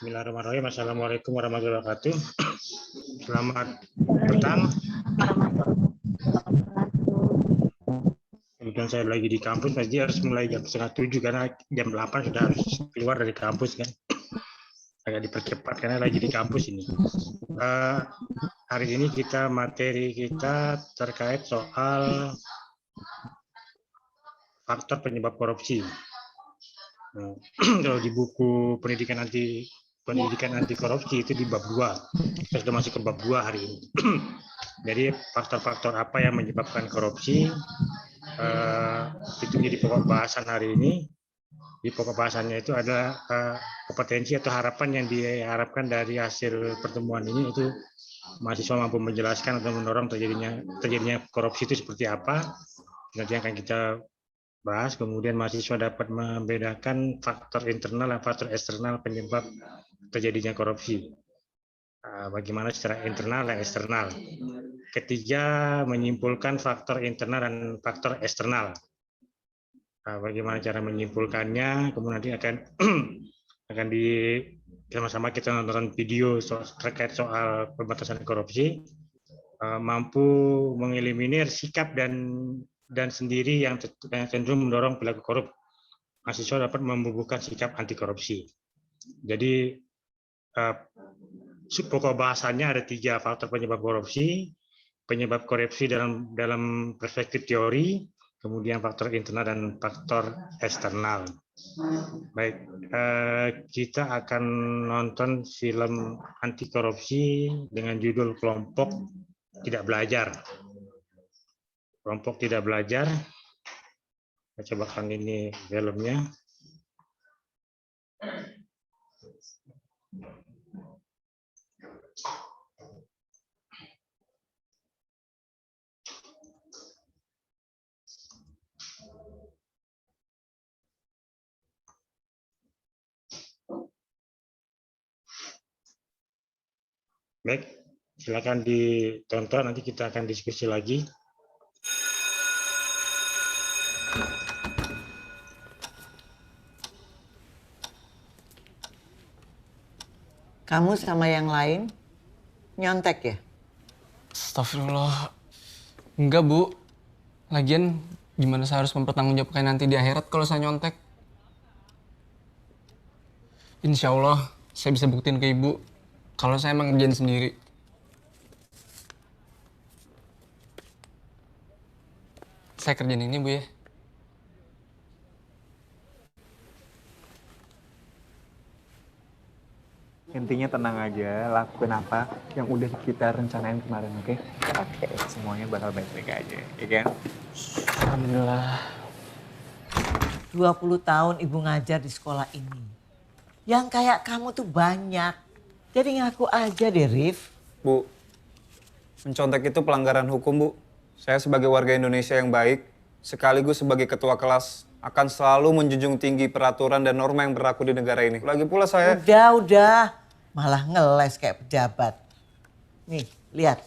Bismillahirrahmanirrahim. Assalamualaikum warahmatullahi wabarakatuh. Selamat petang. Kemudian saya lagi di kampus, pasti harus mulai jam 6:30 karena jam 8 sudah harus keluar dari kampus kan. Agak dipercepat karena lagi di kampus ini. Hari ini materi kita terkait soal faktor penyebab korupsi. Kalau di buku pendidikan anti korupsi itu di bab 2. Kita sudah masuk ke bab 2 hari ini. Jadi faktor-faktor apa yang menyebabkan korupsi itu menjadi pokok bahasan hari ini. Di pokok bahasannya itu adalah kompetensi atau harapan yang diharapkan dari hasil pertemuan ini, itu mahasiswa mampu menjelaskan atau mendorong terjadinya korupsi itu seperti apa. Nanti akan kita bahas. Kemudian mahasiswa dapat membedakan faktor internal dan faktor eksternal penyebab terjadinya korupsi. Bagaimana secara internal dan eksternal. Ketiga, menyimpulkan faktor internal dan faktor eksternal. Bagaimana cara menyimpulkannya, kemudian nanti akan sama-sama kita nonton video terkait soal pembatasan korupsi, mampu mengeliminir sikap dan sendiri yang cenderung mendorong perilaku korup. Mahasiswa dapat membubuhkan sikap anti korupsi. Jadi pokok bahasannya ada 3 faktor penyebab korupsi dalam perspektif teori, kemudian faktor internal dan faktor eksternal. Baik, kita akan nonton film anti korupsi dengan judul Kelompok Tidak Belajar. Kelompok Tidak Belajar. Saya cobakan ini filmnya. Baik, silakan ditonton, nanti kita akan diskusi lagi. Kamu sama yang lain nyontek ya? Astagfirullah. Enggak, Bu. Lagian gimana saya harus mempertanggungjawabkan nanti di akhirat kalau saya nyontek? Insya Allah saya bisa buktiin ke Ibu kalau saya emang ngerjain sendiri. Saya kerjain ini, Bu ya. Intinya tenang aja, lakuin apa yang udah kita rencanain kemarin, oke? Oke. Semuanya bakal baik-baik aja, ya kan? Alhamdulillah. 20 tahun ibu ngajar di sekolah ini. Yang kayak kamu tuh banyak. Jadi ngaku aja deh, Rif. Bu, mencontek itu pelanggaran hukum, Bu. Saya sebagai warga Indonesia yang baik, sekaligus sebagai ketua kelas, akan selalu menjunjung tinggi peraturan dan norma yang berlaku di negara ini. Lagi pula saya... Udah. Malah ngeles kayak pejabat. Nih, lihat.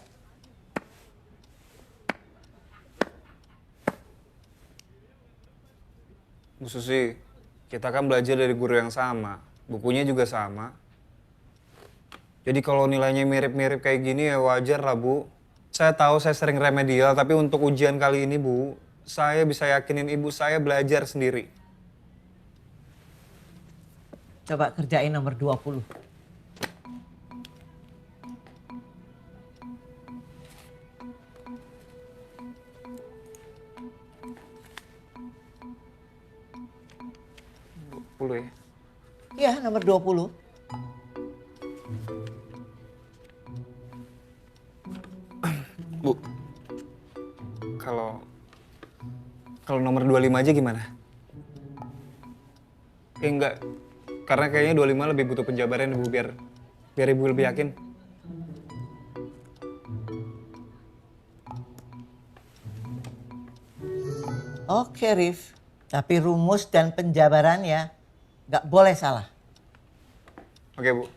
Bu Susi, kita kan belajar dari guru yang sama. Bukunya juga sama. Jadi kalau nilainya mirip-mirip kayak gini ya wajar lah, Bu. Saya tahu saya sering remedial, tapi untuk ujian kali ini, Bu, saya bisa yakinin Ibu saya belajar sendiri. Coba kerjain nomor 20. Ya. Iya, nomor 20. Bu, kalau nomor 25 aja gimana? Enggak, karena kayaknya 25 lebih butuh penjabaran Ibu, biar Ibu lebih yakin. Oke, Rif. Tapi rumus dan penjabarannya nggak boleh salah. Oke, Bu.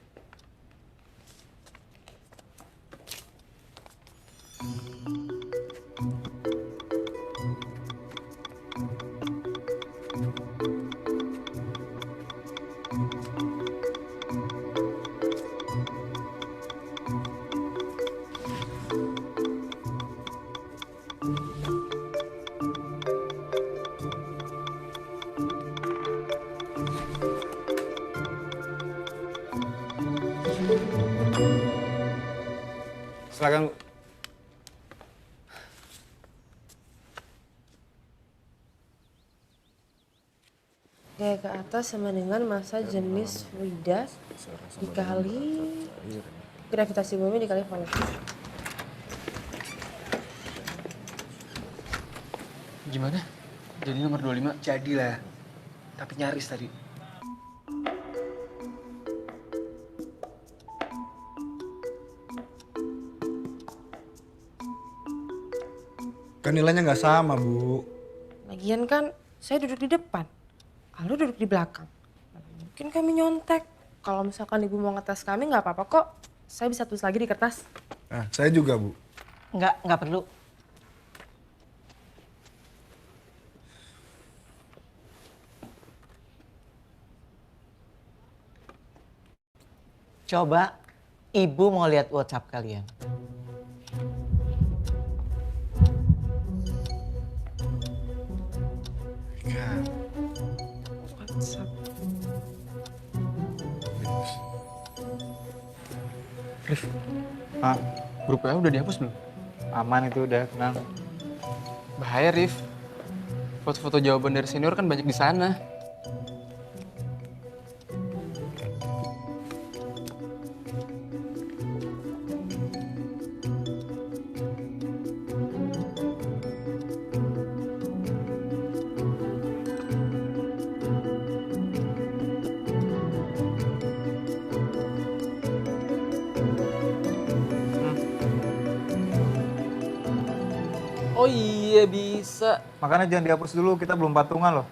Silakan, Bu. Gaya ke atas sama dengan massa jenis fluida dikali gravitasi bumi dikali volume. Gimana? Jadi nomor 25? Jadilah. Tapi nyaris tadi. Kan nilainya nggak sama, Bu. Lagian kan saya duduk di depan, Aldo duduk di belakang. Mungkin kami nyontek. Kalau misalkan ibu mau ngetes kami nggak apa-apa kok. Saya bisa tulis lagi di kertas. Nah, saya juga, Bu. Nggak perlu. Coba ibu mau lihat WhatsApp kalian. WhatsApp. Ah, Grup WA udah dihapus belum? aman itu udah, tenang. Bahaya, Rif. Foto-foto jawaban dari senior kan banyak di sana. Oh iya, bisa. Makanya jangan dihapus dulu, kita belum patungan loh.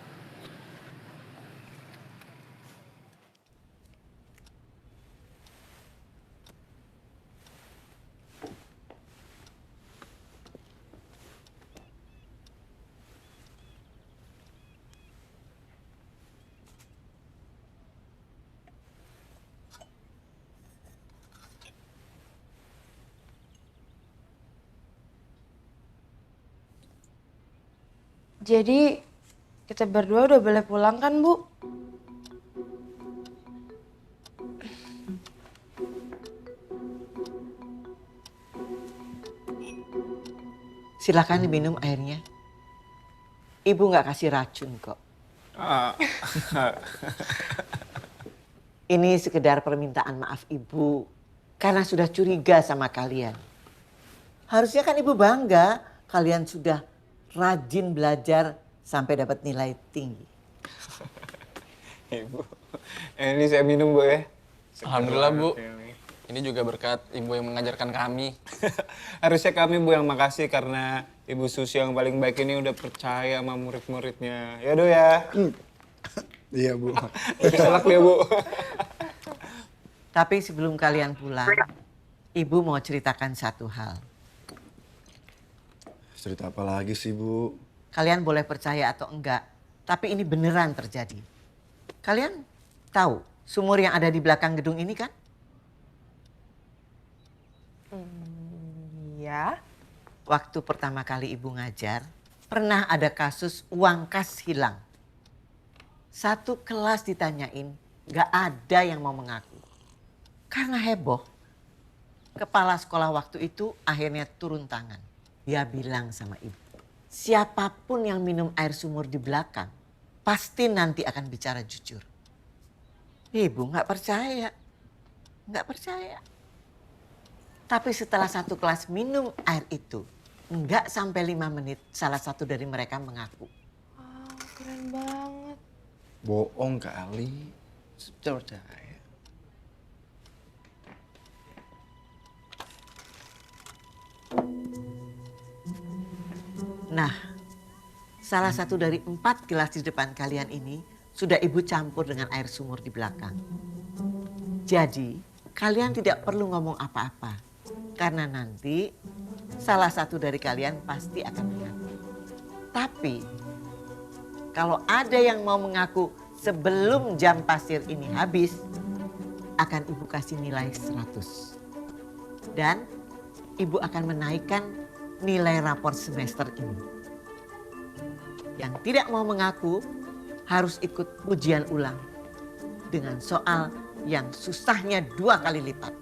Jadi kita berdua udah boleh pulang kan, Bu? Silakan diminum airnya. Ibu nggak kasih racun kok. Ini sekedar permintaan maaf ibu karena sudah curiga sama kalian. Harusnya kan ibu bangga kalian sudah rajin belajar sampai dapat nilai tinggi. Ibu, ini saya minum, Bu ya. Alhamdulillah, Bu. Ini juga berkat ibu yang mengajarkan kami. Harusnya kami, Bu, yang makasih karena Ibu Susi yang paling baik ini udah percaya sama murid-muridnya. Ya, Do ya. Iya, Bu. Selak ya, Bu. Tapi sebelum kalian pulang, ibu mau ceritakan satu hal. Cerita apa lagi sih, Bu? Kalian boleh percaya atau enggak, tapi ini beneran terjadi. Kalian tahu sumur yang ada di belakang gedung ini kan? Iya. Waktu pertama kali ibu ngajar, pernah ada kasus uang kas hilang. Satu kelas ditanyain, gak ada yang mau mengaku. Karena heboh, kepala sekolah waktu itu akhirnya turun tangan. Dia bilang sama ibu, siapapun yang minum air sumur di belakang, pasti nanti akan bicara jujur. Ibu gak percaya, gak percaya. Tapi setelah satu kelas minum air itu, nggak sampai 5 menit salah satu dari mereka mengaku. Oh, keren banget. Bohong kali. Percaya. Nah, salah satu dari 4 gelas di depan kalian ini sudah ibu campur dengan air sumur di belakang. Jadi, kalian tidak perlu ngomong apa-apa. Karena nanti salah satu dari kalian pasti akan mengaku. Tapi, kalau ada yang mau mengaku sebelum jam pasir ini habis, akan ibu kasih nilai 100. Dan ibu akan menaikkan nilai rapor semester ini. Yang tidak mau mengaku harus ikut ujian ulang dengan soal yang susahnya 2 kali lipat.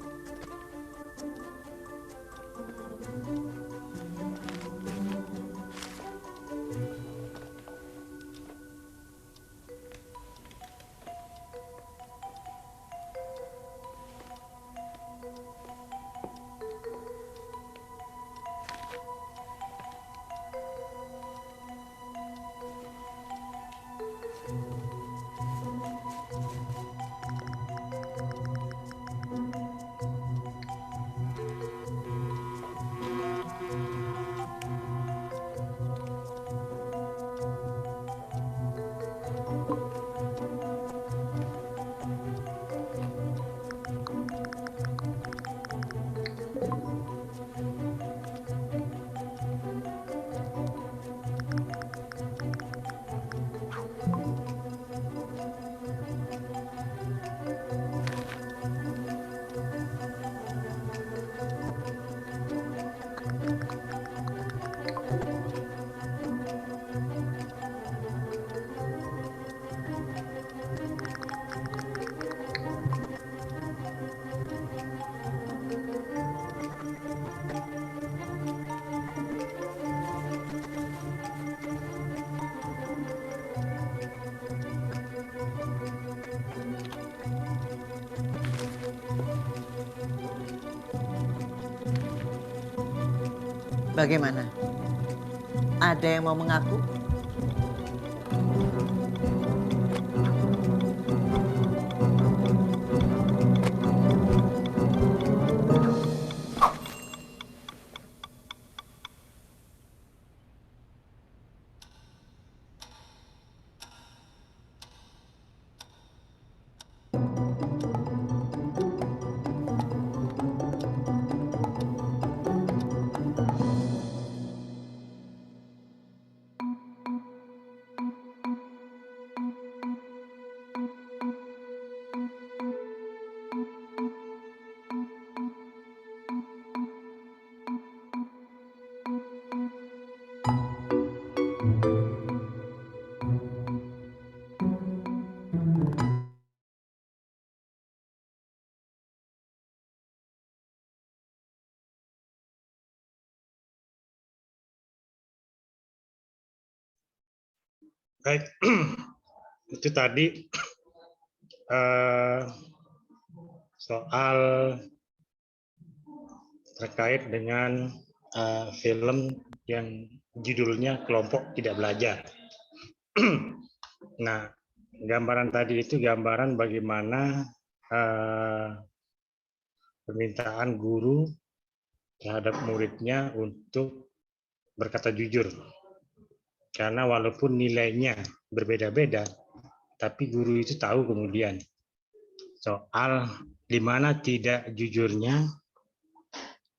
Bagaimana? Ada yang mau mengaku? Baik, itu tadi soal terkait dengan film yang judulnya Kelompok Tidak Belajar. Nah, gambaran tadi itu gambaran bagaimana permintaan guru terhadap muridnya untuk berkata jujur. Karena walaupun nilainya berbeda-beda, tapi guru itu tahu kemudian soal di mana tidak jujurnya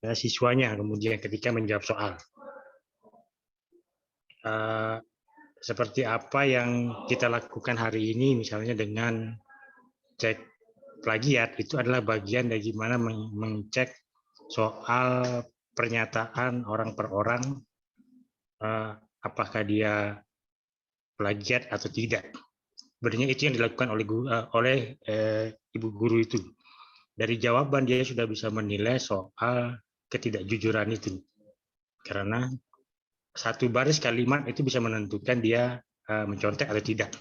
siswanya kemudian ketika menjawab soal. Seperti apa yang kita lakukan hari ini misalnya dengan cek plagiat, itu adalah bagian dari gimana mengecek soal pernyataan orang per orang, apakah dia plagiat atau tidak. Sebenarnya itu yang dilakukan oleh ibu guru itu. Dari jawaban dia sudah bisa menilai soal ketidakjujuran itu. Karena satu baris kalimat itu bisa menentukan dia mencontek atau tidak.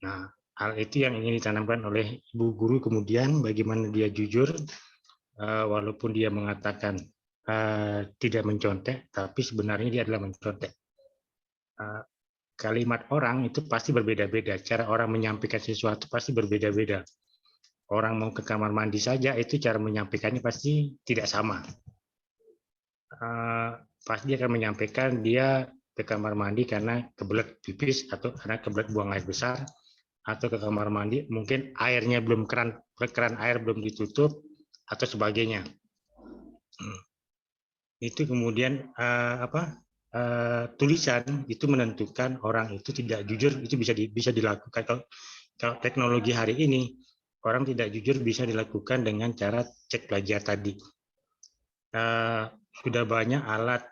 Nah, hal itu yang ingin ditanamkan oleh ibu guru kemudian bagaimana dia jujur walaupun dia mengatakan tidak mencontek, tapi sebenarnya dia adalah mencontek. Kalimat orang itu pasti berbeda-beda, cara orang menyampaikan sesuatu pasti berbeda-beda. Orang mau ke kamar mandi saja itu cara menyampaikannya pasti tidak sama. Pasti dia akan menyampaikan dia ke kamar mandi karena kebelet pipis atau karena kebelet buang air besar, atau ke kamar mandi mungkin airnya belum keran air belum ditutup atau sebagainya. Itu kemudian tulisan itu menentukan orang itu tidak jujur, itu bisa dilakukan. Kalau teknologi hari ini orang tidak jujur bisa dilakukan dengan cara cek plagiat tadi. Sudah banyak alat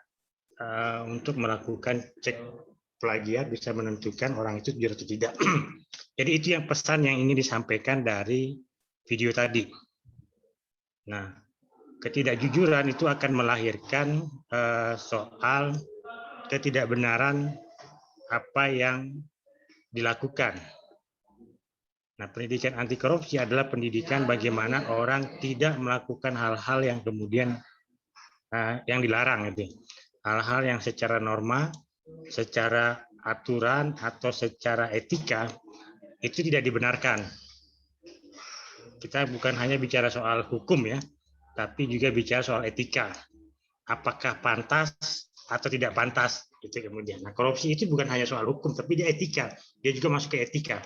untuk melakukan cek plagiat bisa menentukan orang itu jujur atau tidak. Jadi itu yang pesan yang ingin disampaikan dari video tadi. Nah, ketidakjujuran itu akan melahirkan soal ketidakbenaran apa yang dilakukan. Nah, pendidikan anti korupsi adalah pendidikan bagaimana orang tidak melakukan hal-hal yang kemudian yang dilarang itu. Hal-hal yang secara norma, secara aturan atau secara etika itu tidak dibenarkan. Kita bukan hanya bicara soal hukum ya, tapi juga bicara soal etika. Apakah pantas atau tidak pantas itu kemudian. Nah, korupsi itu bukan hanya soal hukum, tapi dia etika. Dia juga masuk ke etika.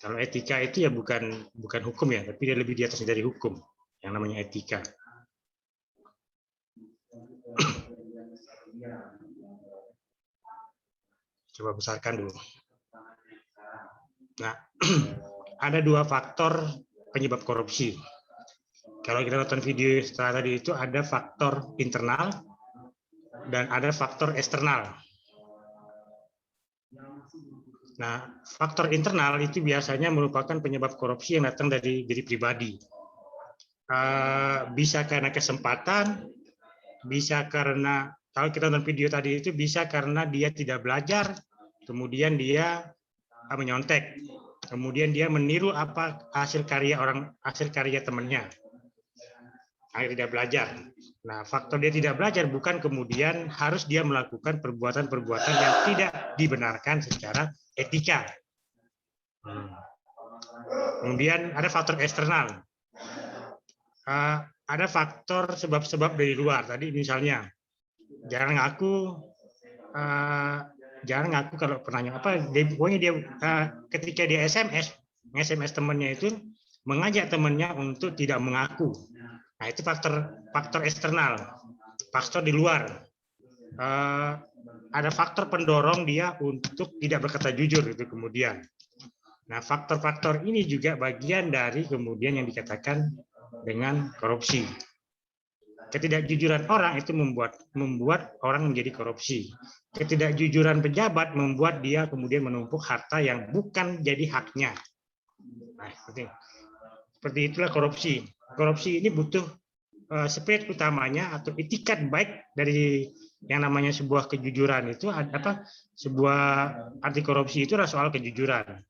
Kalau etika itu ya bukan hukum ya, tapi dia lebih di atas dari hukum, yang namanya etika. Coba besarkan dulu. Nah, ada dua faktor penyebab korupsi. Kalau kita nonton video setelah tadi itu ada faktor internal dan ada faktor eksternal. Nah, faktor internal itu biasanya merupakan penyebab korupsi yang datang dari diri pribadi. Bisa karena kesempatan, bisa karena, kalau kita nonton video tadi itu bisa karena dia tidak belajar, kemudian dia menyontek, kemudian dia meniru apa hasil karya temannya. akhirnya tidak belajar. Nah, faktor dia tidak belajar bukan kemudian harus dia melakukan perbuatan-perbuatan yang tidak dibenarkan secara etika. Kemudian ada faktor eksternal. Ada faktor sebab-sebab dari luar. Tadi misalnya jangan ngaku kalau pernah pokoknya dia ketika dia SMS temannya itu mengajak temannya untuk tidak mengaku. Nah, itu faktor eksternal, faktor di luar. Ada faktor pendorong dia untuk tidak berkata jujur itu kemudian. Nah, faktor-faktor ini juga bagian dari kemudian yang dikatakan dengan korupsi. Ketidakjujuran orang itu membuat orang menjadi korupsi. Ketidakjujuran pejabat membuat dia kemudian menumpuk harta yang bukan jadi haknya. Nah, seperti itulah korupsi. Korupsi ini butuh spirit utamanya atau itikat baik dari yang namanya sebuah kejujuran itu sebuah anti korupsi itu adalah soal kejujuran.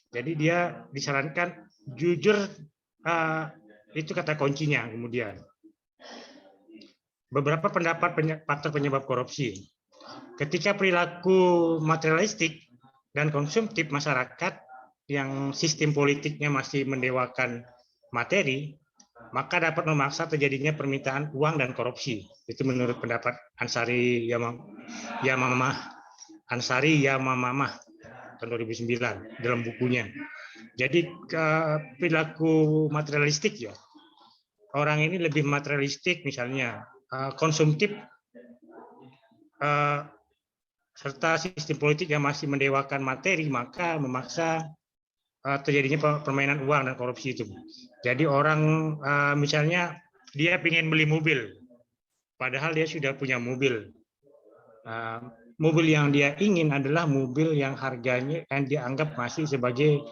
Jadi dia disarankan jujur, itu kata kuncinya. Kemudian beberapa pendapat faktor penyebab korupsi. Ketika perilaku materialistik dan konsumtif masyarakat yang sistem politiknya masih mendewakan materi, maka dapat memaksa terjadinya permintaan uang dan korupsi. Itu menurut pendapat Ansari Yamamah tahun 2009 dalam bukunya. Jadi perilaku materialistik ya. Orang ini lebih materialistik misalnya, konsumtif, serta sistem politik yang masih mendewakan materi, maka memaksa terjadinya permainan uang dan korupsi itu. Jadi orang misalnya dia ingin beli mobil, padahal dia sudah punya mobil. Mobil yang dia ingin adalah mobil yang harganya yang dianggap masih sebagai,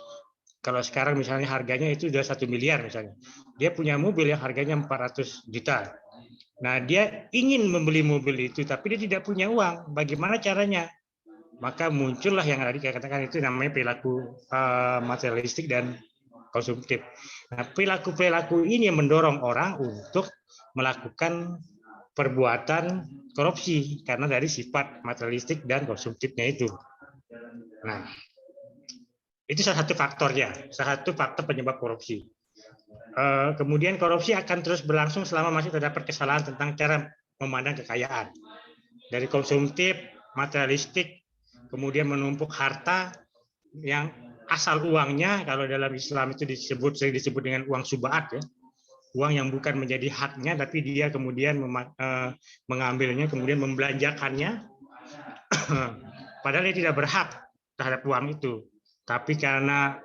kalau sekarang misalnya harganya itu sudah 1 miliar misalnya. Dia punya mobil yang harganya 400 juta. Nah, dia ingin membeli mobil itu, tapi dia tidak punya uang. Bagaimana caranya? Maka muncullah yang tadi katakan itu namanya perilaku materialistik dan konsumtif. Nah, perilaku ini yang mendorong orang untuk melakukan perbuatan korupsi karena dari sifat materialistik dan konsumtifnya itu. Nah, itu salah satu faktornya, salah satu faktor penyebab korupsi. Kemudian korupsi akan terus berlangsung selama masih terdapat kesalahan tentang cara memandang kekayaan. Dari konsumtif, materialistik, kemudian menumpuk harta yang asal uangnya, kalau dalam Islam itu sering disebut dengan uang subaat ya, uang yang bukan menjadi haknya, tapi dia kemudian mengambilnya, kemudian membelanjakannya, padahal dia tidak berhak terhadap uang itu. Tapi karena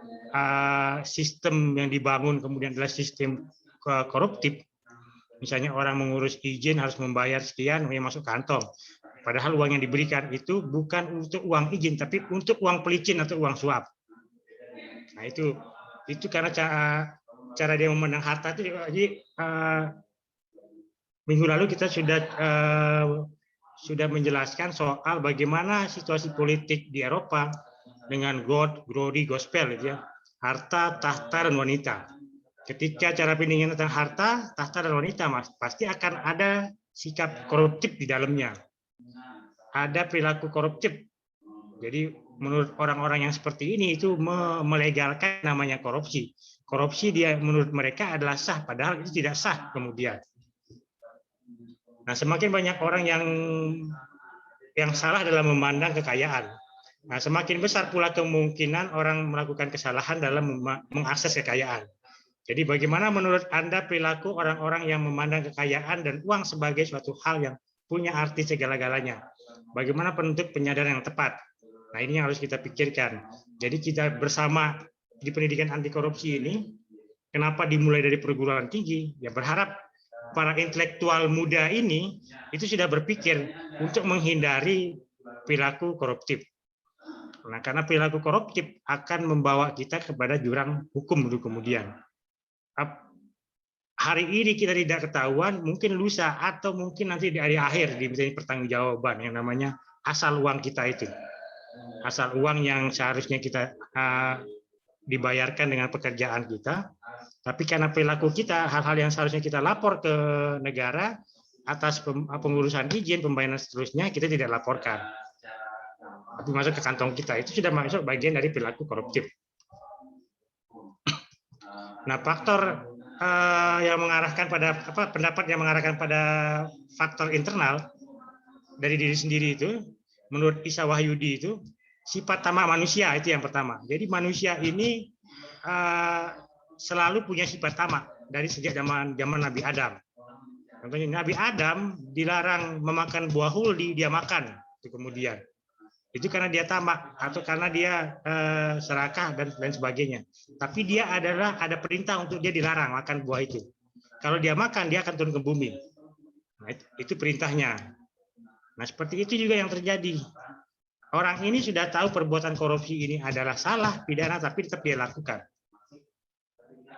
sistem yang dibangun kemudian adalah sistem koruptif, misalnya orang mengurus izin harus membayar sekian, masuk kantong. Padahal uang yang diberikan itu bukan untuk uang izin, tapi untuk uang pelicin atau uang suap. Nah itu karena cara dia memandang harta itu. Jadi minggu lalu kita sudah menjelaskan soal bagaimana situasi politik di Eropa dengan God, Glory, Gospel, gitu ya. Harta, tahta, dan wanita. Ketika cara pandangnya tentang harta, tahta, dan wanita, pasti akan ada sikap koruptif di dalamnya. Ada perilaku koruptif. Jadi menurut orang-orang yang seperti ini itu melegalkan namanya korupsi. Korupsi dia menurut mereka adalah sah, padahal itu tidak sah kemudian. Nah, semakin banyak orang yang salah dalam memandang kekayaan. Nah, semakin besar pula kemungkinan orang melakukan kesalahan dalam mengakses kekayaan. Jadi bagaimana menurut Anda perilaku orang-orang yang memandang kekayaan dan uang sebagai suatu hal yang punya arti segala-galanya? Bagaimana bentuk penyadaran yang tepat? Nah, ini yang harus kita pikirkan. Jadi kita bersama di pendidikan anti korupsi ini, kenapa dimulai dari perguruan tinggi? Ya berharap para intelektual muda ini itu sudah berpikir untuk menghindari perilaku koruptif. Nah, karena perilaku koruptif akan membawa kita kepada jurang hukum dulu kemudian. Hari ini kita tidak ketahuan, mungkin lusa atau mungkin nanti di hari akhir di pertanggungjawaban yang namanya asal uang kita itu. Asal uang yang seharusnya kita dibayarkan dengan pekerjaan kita, Tapi karena perilaku kita, hal-hal yang seharusnya kita lapor ke negara atas pengurusan izin, pembayaran seterusnya, kita tidak laporkan. Tapi masuk ke kantong kita, itu sudah masuk bagian dari perilaku koruptif. Nah, faktor yang mengarahkan pada pendapat yang mengarahkan pada faktor internal dari diri sendiri itu, menurut Isa Wahyudi itu, sifat tamak manusia itu yang pertama. Jadi manusia ini selalu punya sifat tamak dari sejak zaman Nabi Adam. Contohnya Nabi Adam dilarang memakan buah huldi, dia makan. Itu kemudian itu karena dia tamak atau karena dia serakah dan lain sebagainya. Tapi dia ada perintah untuk dia dilarang makan buah itu. Kalau dia makan, dia akan turun ke bumi. Nah, itu perintahnya. Nah, seperti itu juga yang terjadi. Orang ini sudah tahu perbuatan korupsi ini adalah salah, pidana, tapi tetap dia lakukan.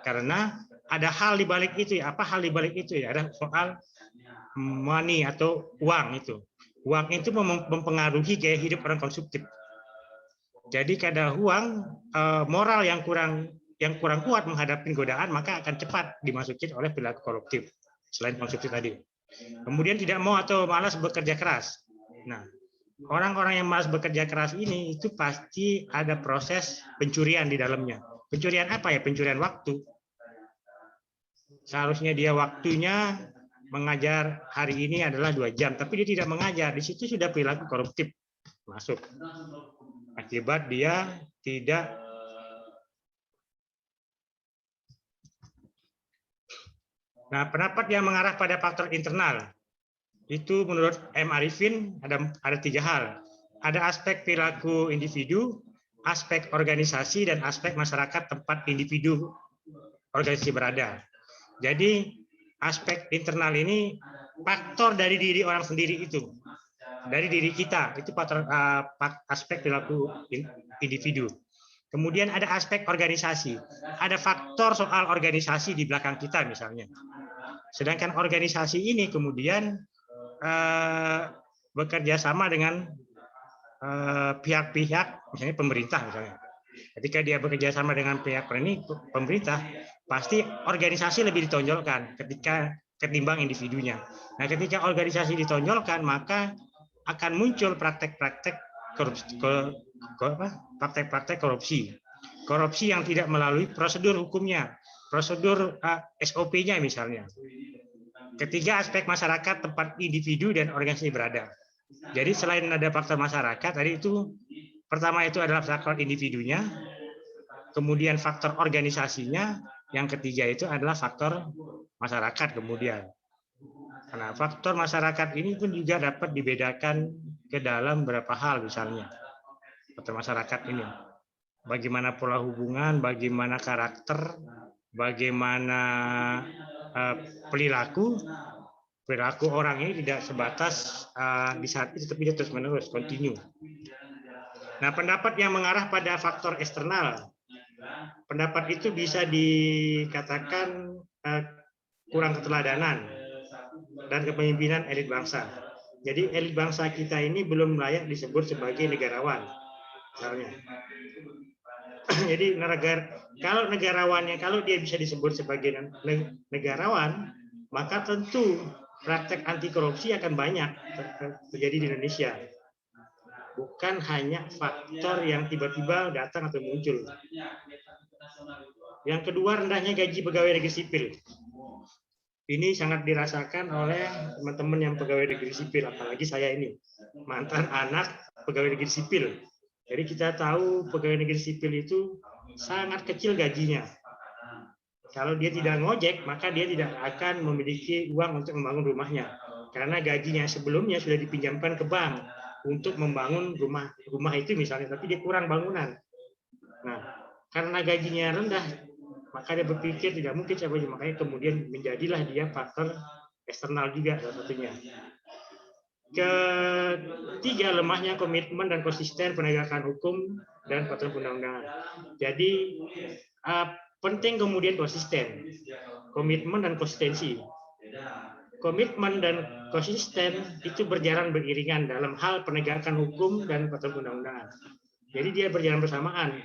Karena ada hal di balik itu ya. Apa hal di balik itu ya? Ada soal money atau uang itu. Uang itu mempengaruhi gaya hidup orang konsumtif. Jadi kada uang, moral yang kurang kuat menghadapi godaan, maka akan cepat dimasuki oleh perilaku koruptif. Selain konsumtif tadi. Kemudian tidak mau atau malas bekerja keras. Nah, orang-orang yang malas bekerja keras ini itu pasti ada proses pencurian di dalamnya. Pencurian apa ya? Pencurian waktu. Seharusnya dia waktunya mengajar hari ini adalah 2 jam, tapi dia tidak mengajar. Di situ sudah perilaku koruptif masuk. Akibat dia tidak Nah, pendapat yang mengarah pada faktor internal itu menurut M. Arifin ada 3 hal. Ada aspek perilaku individu, aspek organisasi, dan aspek masyarakat tempat individu organisasi berada. Jadi aspek internal ini faktor dari diri orang sendiri itu, dari diri kita itu faktor aspek perilaku individu. Kemudian ada aspek organisasi, ada faktor soal organisasi di belakang kita misalnya. Sedangkan organisasi ini kemudian bekerja sama dengan pihak-pihak, misalnya pemerintah misalnya. Ketika dia bekerja sama dengan pihak pemerintah, pasti organisasi lebih ditonjolkan ketimbang individunya. Nah, ketika organisasi ditonjolkan, maka akan muncul praktek-praktek korupsi. Korupsi yang tidak melalui prosedur hukumnya, prosedur SOP-nya misalnya. Ketiga, aspek masyarakat tempat individu dan organisasi berada. Jadi selain ada faktor masyarakat, tadi itu pertama itu adalah faktor individunya, kemudian faktor organisasinya, yang ketiga itu adalah faktor masyarakat kemudian. Nah, faktor masyarakat ini pun juga dapat dibedakan ke dalam beberapa hal misalnya. Faktor masyarakat ini, bagaimana pola hubungan, bagaimana karakter, bagaimana perilaku orang ini tidak sebatas di saat itu, tapi dia terus menerus, continue. Nah, pendapat yang mengarah pada faktor eksternal, pendapat itu bisa dikatakan kurang keteladanan dan kepemimpinan elit bangsa. Jadi elit bangsa kita ini belum layak disebut sebagai negarawan, misalnya. Jadi kalau negarawannya, kalau dia bisa disebut sebagai negarawan, maka tentu praktek anti korupsi akan banyak terjadi di Indonesia. Bukan hanya faktor yang tiba-tiba datang atau muncul. Yang kedua, rendahnya gaji pegawai negeri sipil. Ini sangat dirasakan oleh teman-teman yang pegawai negeri sipil, apalagi saya ini, mantan anak pegawai negeri sipil. Jadi kita tahu pegawai negeri sipil itu sangat kecil gajinya. Kalau dia tidak ngojek, maka dia tidak akan memiliki uang untuk membangun rumahnya. Karena gajinya sebelumnya sudah dipinjamkan ke bank untuk membangun rumah itu misalnya, tapi dia kurang bangunan. Nah, karena gajinya rendah, maka dia berpikir tidak mungkin saya bayar, makanya kemudian menjadilah dia faktor eksternal juga salah satunya. Ketiga, lemahnya komitmen dan konsisten penegakan hukum dan peraturan perundang-undangan. Jadi penting kemudian konsisten, komitmen dan konsistensi. Komitmen dan konsisten itu berjalan beriringan dalam hal penegakan hukum dan peraturan perundang-undangan. Jadi dia berjalan bersamaan,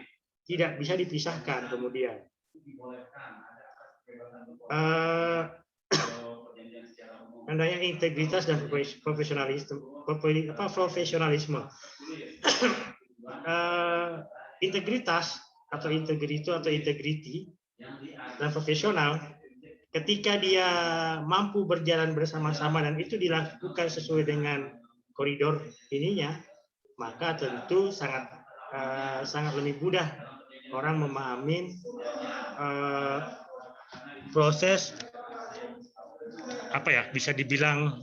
tidak bisa dipisahkan kemudian. eh, adanya integritas dan profesionalisme. Integritas atau integrity dan profesional ketika dia mampu berjalan bersama-sama dan itu dilakukan sesuai dengan koridor ininya, maka tentu sangat lebih mudah orang memahami proses bisa dibilang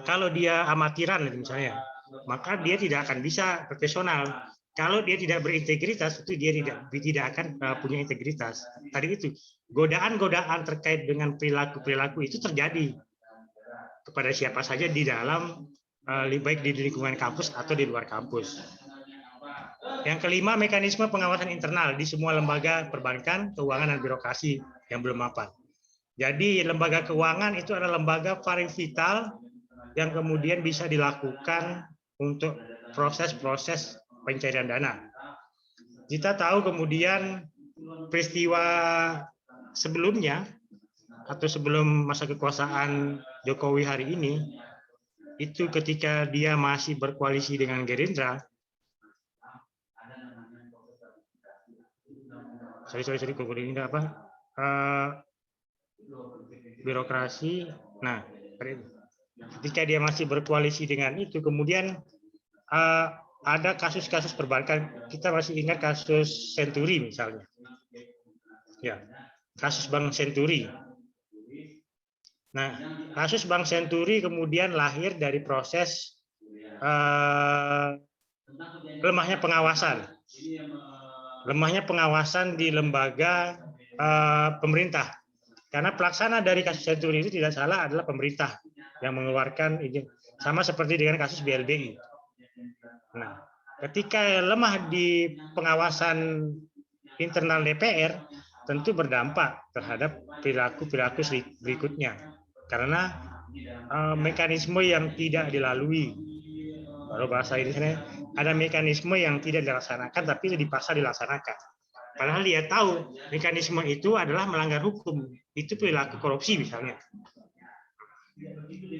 kalau dia amatiran misalnya, maka dia tidak akan bisa profesional. Kalau dia tidak berintegritas, itu dia tidak akan punya integritas. Tadi itu godaan-godaan terkait dengan perilaku itu terjadi kepada siapa saja di dalam baik di lingkungan kampus atau di luar kampus. Yang kelima, mekanisme pengawasan internal di semua lembaga perbankan, keuangan, dan birokrasi yang belum mapan. Jadi lembaga keuangan itu adalah lembaga paling vital yang kemudian bisa dilakukan untuk proses-proses pencairan dana. Kita tahu kemudian peristiwa sebelumnya atau sebelum masa kekuasaan Jokowi hari ini, itu ketika dia masih berkoalisi dengan Gerindra, birokrasi. Nah, ketika dia masih berkoalisi dengan itu, kemudian ada kasus-kasus perbankan. Kita masih ingat kasus Senturi misalnya, ya, kasus Bank Senturi. Nah, kasus Bank Senturi kemudian lahir dari proses lemahnya pengawasan di lembaga pemerintah. Karena pelaksana dari kasus Senturi itu tidak salah adalah pemerintah yang mengeluarkan izin. Sama seperti dengan kasus BLBI. Nah, ketika lemah di pengawasan internal DPR, tentu berdampak terhadap perilaku-perilaku berikutnya. Karena mekanisme yang tidak dilalui, baru bahasa ini ada mekanisme yang tidak dilaksanakan, tapi dipaksa dilaksanakan. Padahal dia tahu mekanisme itu adalah melanggar hukum. Itu perilaku korupsi misalnya.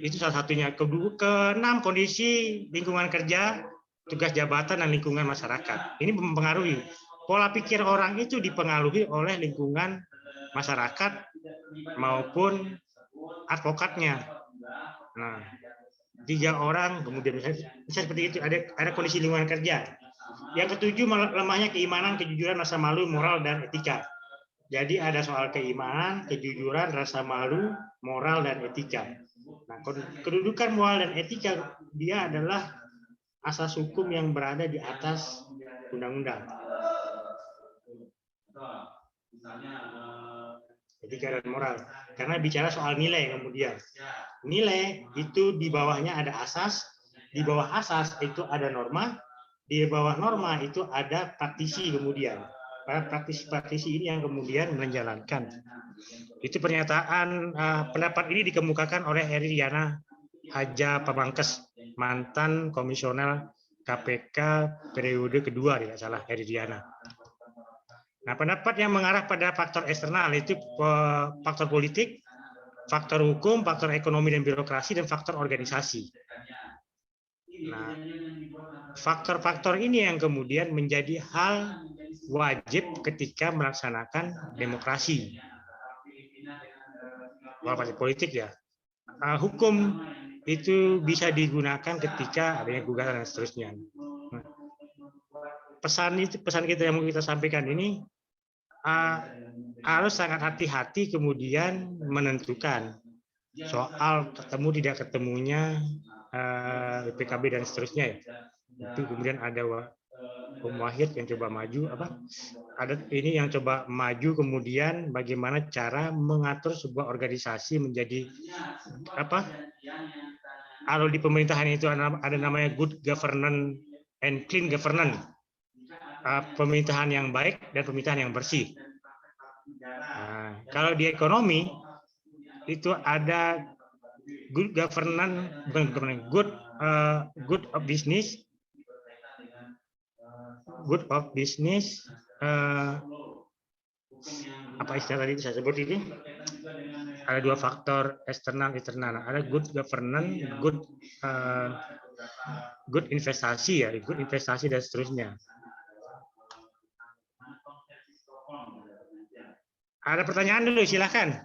Itu salah satunya. Keenam, kondisi lingkungan kerja, tugas jabatan, dan lingkungan masyarakat. Ini mempengaruhi. Pola pikir orang itu dipengaruhi oleh lingkungan masyarakat maupun advokatnya. Nah, 3 orang, kemudian misalnya seperti itu, ada kondisi lingkungan kerja. Yang ketujuh, lemahnya keimanan, kejujuran, rasa malu, moral, dan etika. Jadi ada soal keimanan, kejujuran, rasa malu, moral, dan etika. Nah, kedudukan moral dan etika dia adalah asas hukum yang berada di atas undang-undang. Etika dan moral. Karena bicara soal nilai kemudian. Nilai itu di bawahnya ada asas, di bawah asas itu ada norma, di bawah norma itu ada praktisi kemudian. Para praktisi ini yang kemudian menjalankan. Itu pernyataan pendapat ini dikemukakan oleh Heridiana Hadja Pamangkes, mantan komisioner KPK periode kedua, tidak salah, Heridiana. Nah, pendapat yang mengarah pada faktor eksternal itu faktor politik, faktor hukum, faktor ekonomi dan birokrasi, dan faktor organisasi. Nah, faktor-faktor ini yang kemudian menjadi hal wajib ketika melaksanakan demokrasi. Partai politik ya. Hukum itu bisa digunakan ketika adanya gugatan dan seterusnya. Nah, pesan kita yang mau kita sampaikan ini harus sangat hati-hati kemudian menentukan soal ketemu tidak ketemunya PKB dan seterusnya ya. Itu kemudian ada Wahid yang coba maju ada ini yang coba maju kemudian bagaimana cara mengatur sebuah organisasi menjadi kalau di pemerintahan itu ada namanya good governance and clean governance. Pemerintahan yang baik dan pemerintahan yang bersih. Nah, kalau di ekonomi itu ada good governance, good of business, apa istilah tadi saya sebut ini, ada dua faktor eksternal internal. Ada good governance, good investasi ya, good investasi dan seterusnya. Ada pertanyaan dulu, silakan.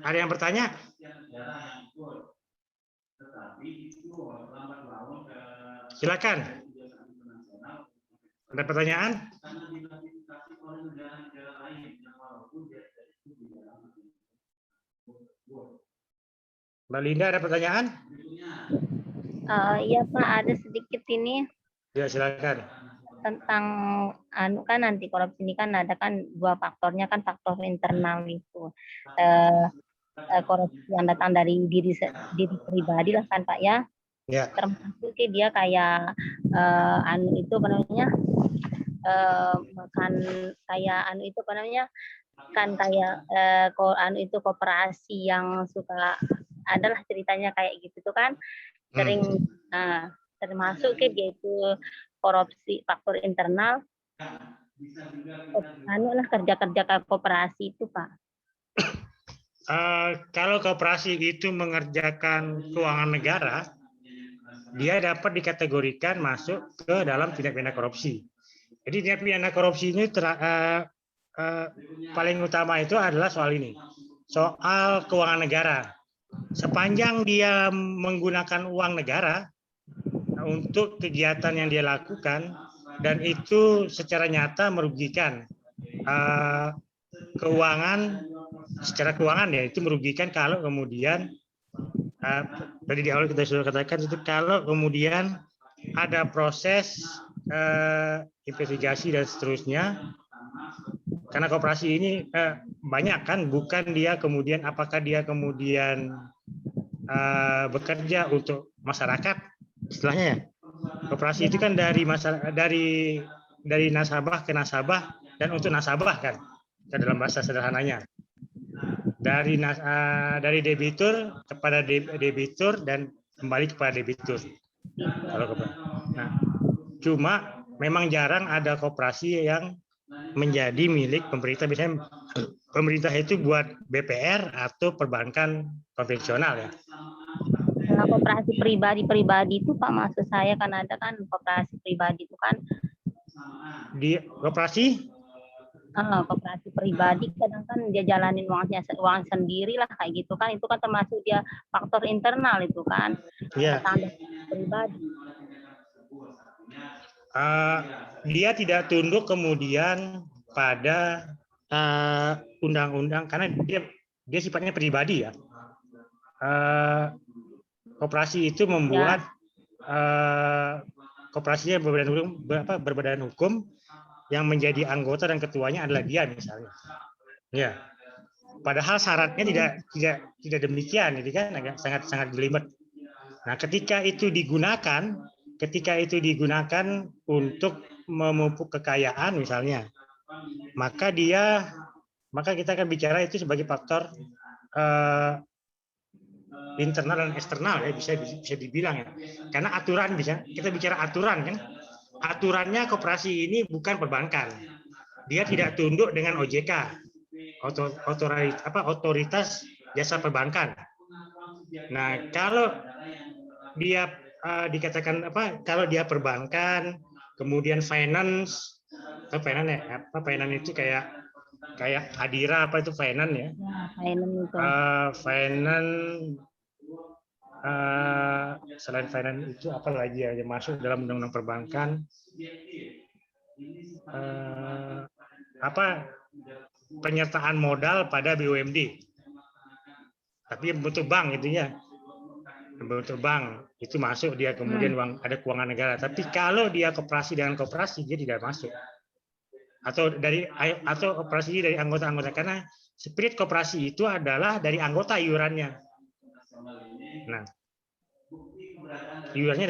Ada yang bertanya? Silakan. Ada pertanyaan? Mbak Linda, ada pertanyaan? Iya Pak, ada sedikit ini Ya, silakan. tentang kan anti korupsi ini kan ada kan dua faktornya kan faktor internal itu korupsi yang datang dari diri pribadi lah kan Pak ya. Ya. Termasuk dia kayak itu apa namanya makan kayak itu apa namanya kan kayak itu koperasi yang suka adalah ceritanya kayak gitu tuh kan sering termasuk dia itu korupsi faktor internal lah kerja koperasi itu Pak. Kalau koperasi itu mengerjakan keuangan negara, dia dapat dikategorikan masuk ke dalam tindak pidana korupsi. Jadi tindak pidana korupsi ini paling utama itu adalah soal ini, soal keuangan negara. Sepanjang dia menggunakan uang negara untuk kegiatan yang dia lakukan dan itu secara nyata merugikan keuangan, secara keuangan ya itu merugikan kalau kemudian tadi di awal kita sudah katakan itu kalau kemudian ada proses investigasi dan seterusnya, karena koperasi ini banyak kan, bukan dia kemudian apakah dia kemudian bekerja untuk masyarakat istilahnya ya. Koperasi itu kan dari nasabah ke nasabah dan untuk nasabah kan, dalam bahasa sederhananya. Dari debitur kepada debitur dan kembali kepada debitur. Nah, cuma memang jarang ada koperasi yang menjadi milik pemerintah. Biasanya pemerintah itu buat BPR atau perbankan konvensional ya. Nah, koperasi pribadi itu Pak, maksud saya kan ada kan koperasi pribadi itu kan. Di koperasi pribadi kadang kan dia jalanin uang sendiri lah kayak gitu kan, itu kan termasuk dia faktor internal itu kan. Iya. Pribadi. Dia tidak tunduk kemudian pada undang-undang karena dia sifatnya pribadi ya. Koperasi itu membuat koperasinya berbadan hukum yang menjadi anggota dan ketuanya adalah dia misalnya. Ya. Padahal syaratnya tidak demikian, jadi kan agak sangat jelimet. Nah, ketika itu digunakan untuk memupuk kekayaan misalnya, maka kita akan bicara itu sebagai faktor internal dan eksternal ya, bisa dibilang ya. Karena aturan kita bicara aturan kan. Aturannya koperasi ini bukan perbankan. Dia tidak tunduk dengan OJK, otoritas jasa perbankan. Nah, kalau dia dikatakan kalau dia perbankan, kemudian finance itu kayak Adira itu finance ya. Finance selain finance itu apa lagi ya yang masuk dalam undang-undang perbankan, penyertaan modal pada BUMD, tapi bentuk bank itu ya, bentuk bank itu masuk dia kemudian ada keuangan negara. Tapi kalau dia koperasi dengan koperasi dia tidak masuk, atau operasi dari anggota-anggota, karena spirit koperasi itu adalah dari anggota iurannya. Nah, iurannya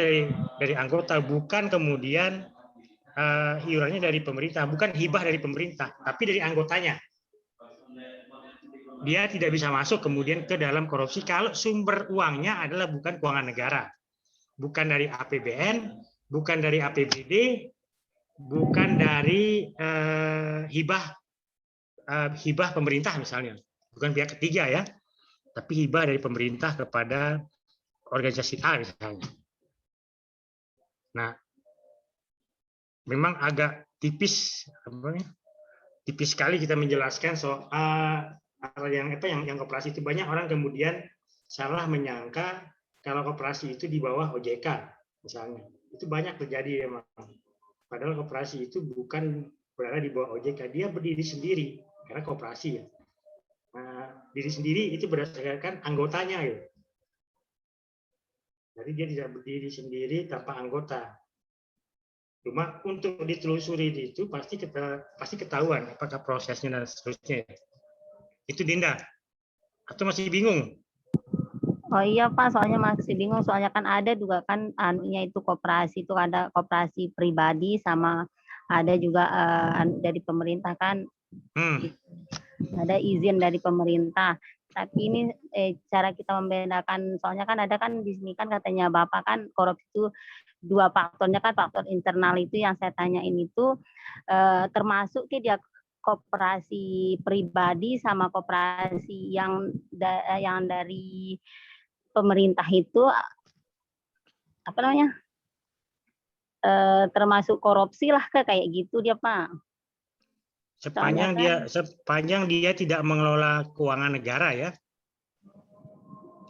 dari anggota, bukan kemudian iurannya dari pemerintah, bukan hibah dari pemerintah, tapi dari anggotanya. Dia tidak bisa masuk kemudian ke dalam korupsi kalau sumber uangnya adalah bukan keuangan negara, bukan dari APBN, bukan dari APBD, bukan dari hibah hibah pemerintah misalnya, bukan pihak ketiga ya, tapi hibah dari pemerintah kepada organisasi A misalnya. Nah, memang agak tipis, tipis sekali kita menjelaskan soal yang koperasi itu. Banyak orang kemudian salah menyangka kalau koperasi itu di bawah OJK misalnya. Itu banyak terjadi memang. Padahal koperasi itu bukan berada di bawah OJK, dia berdiri sendiri karena koperasi ya. Nah, diri sendiri itu berdasarkan anggotanya ya. Jadi dia tidak berdiri sendiri tanpa anggota. Cuma untuk ditelusuri itu pasti ketahuan apakah prosesnya dan seterusnya. Itu Dinda. Atau masih bingung? Oh iya Pak, soalnya masih bingung. Soalnya kan ada juga kan anunya itu koperasi itu ada koperasi pribadi sama ada juga dari pemerintah kan. Ada izin dari pemerintah. Tapi ini cara kita membedakan, soalnya kan ada kan di sini kan katanya Bapak kan korupsi itu 2 faktornya kan, faktor internal itu yang saya tanyain itu termasuk ke dia koperasi pribadi sama koperasi yang dari pemerintah itu apa namanya termasuk korupsi lah kayak gitu dia Pak. Sepanjang dia tidak mengelola keuangan negara ya.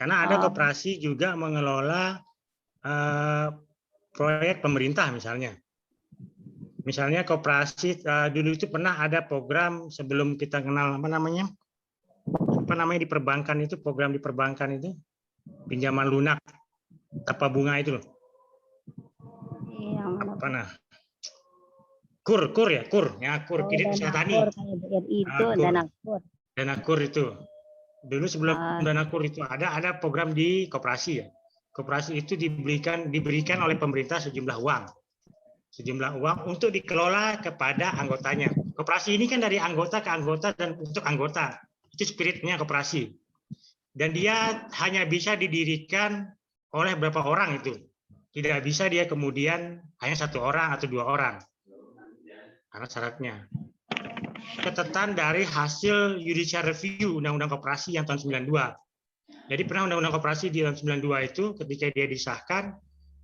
Karena ada koperasi juga mengelola proyek pemerintah misalnya. Misalnya koperasi dulu itu pernah ada program sebelum kita kenal apa namanya di perbankan itu, program di perbankan itu pinjaman lunak tanpa bunga itu loh. Apa nah? Kur kredit usaha tani. Dana kur itu. Dulu sebelum dana kur itu ada program di koperasi ya. Koperasi itu diberikan oleh pemerintah sejumlah uang untuk dikelola kepada anggotanya. Koperasi ini kan dari anggota ke anggota dan untuk anggota. Itu spiritnya koperasi. Dan dia hanya bisa didirikan oleh berapa orang itu. Tidak bisa dia kemudian hanya 1 orang atau 2 orang. Karena syaratnya. Catatan dari hasil judicial review Undang-Undang Koperasi yang tahun 92. Jadi pernah Undang-Undang Koperasi di tahun 92 itu ketika dia disahkan,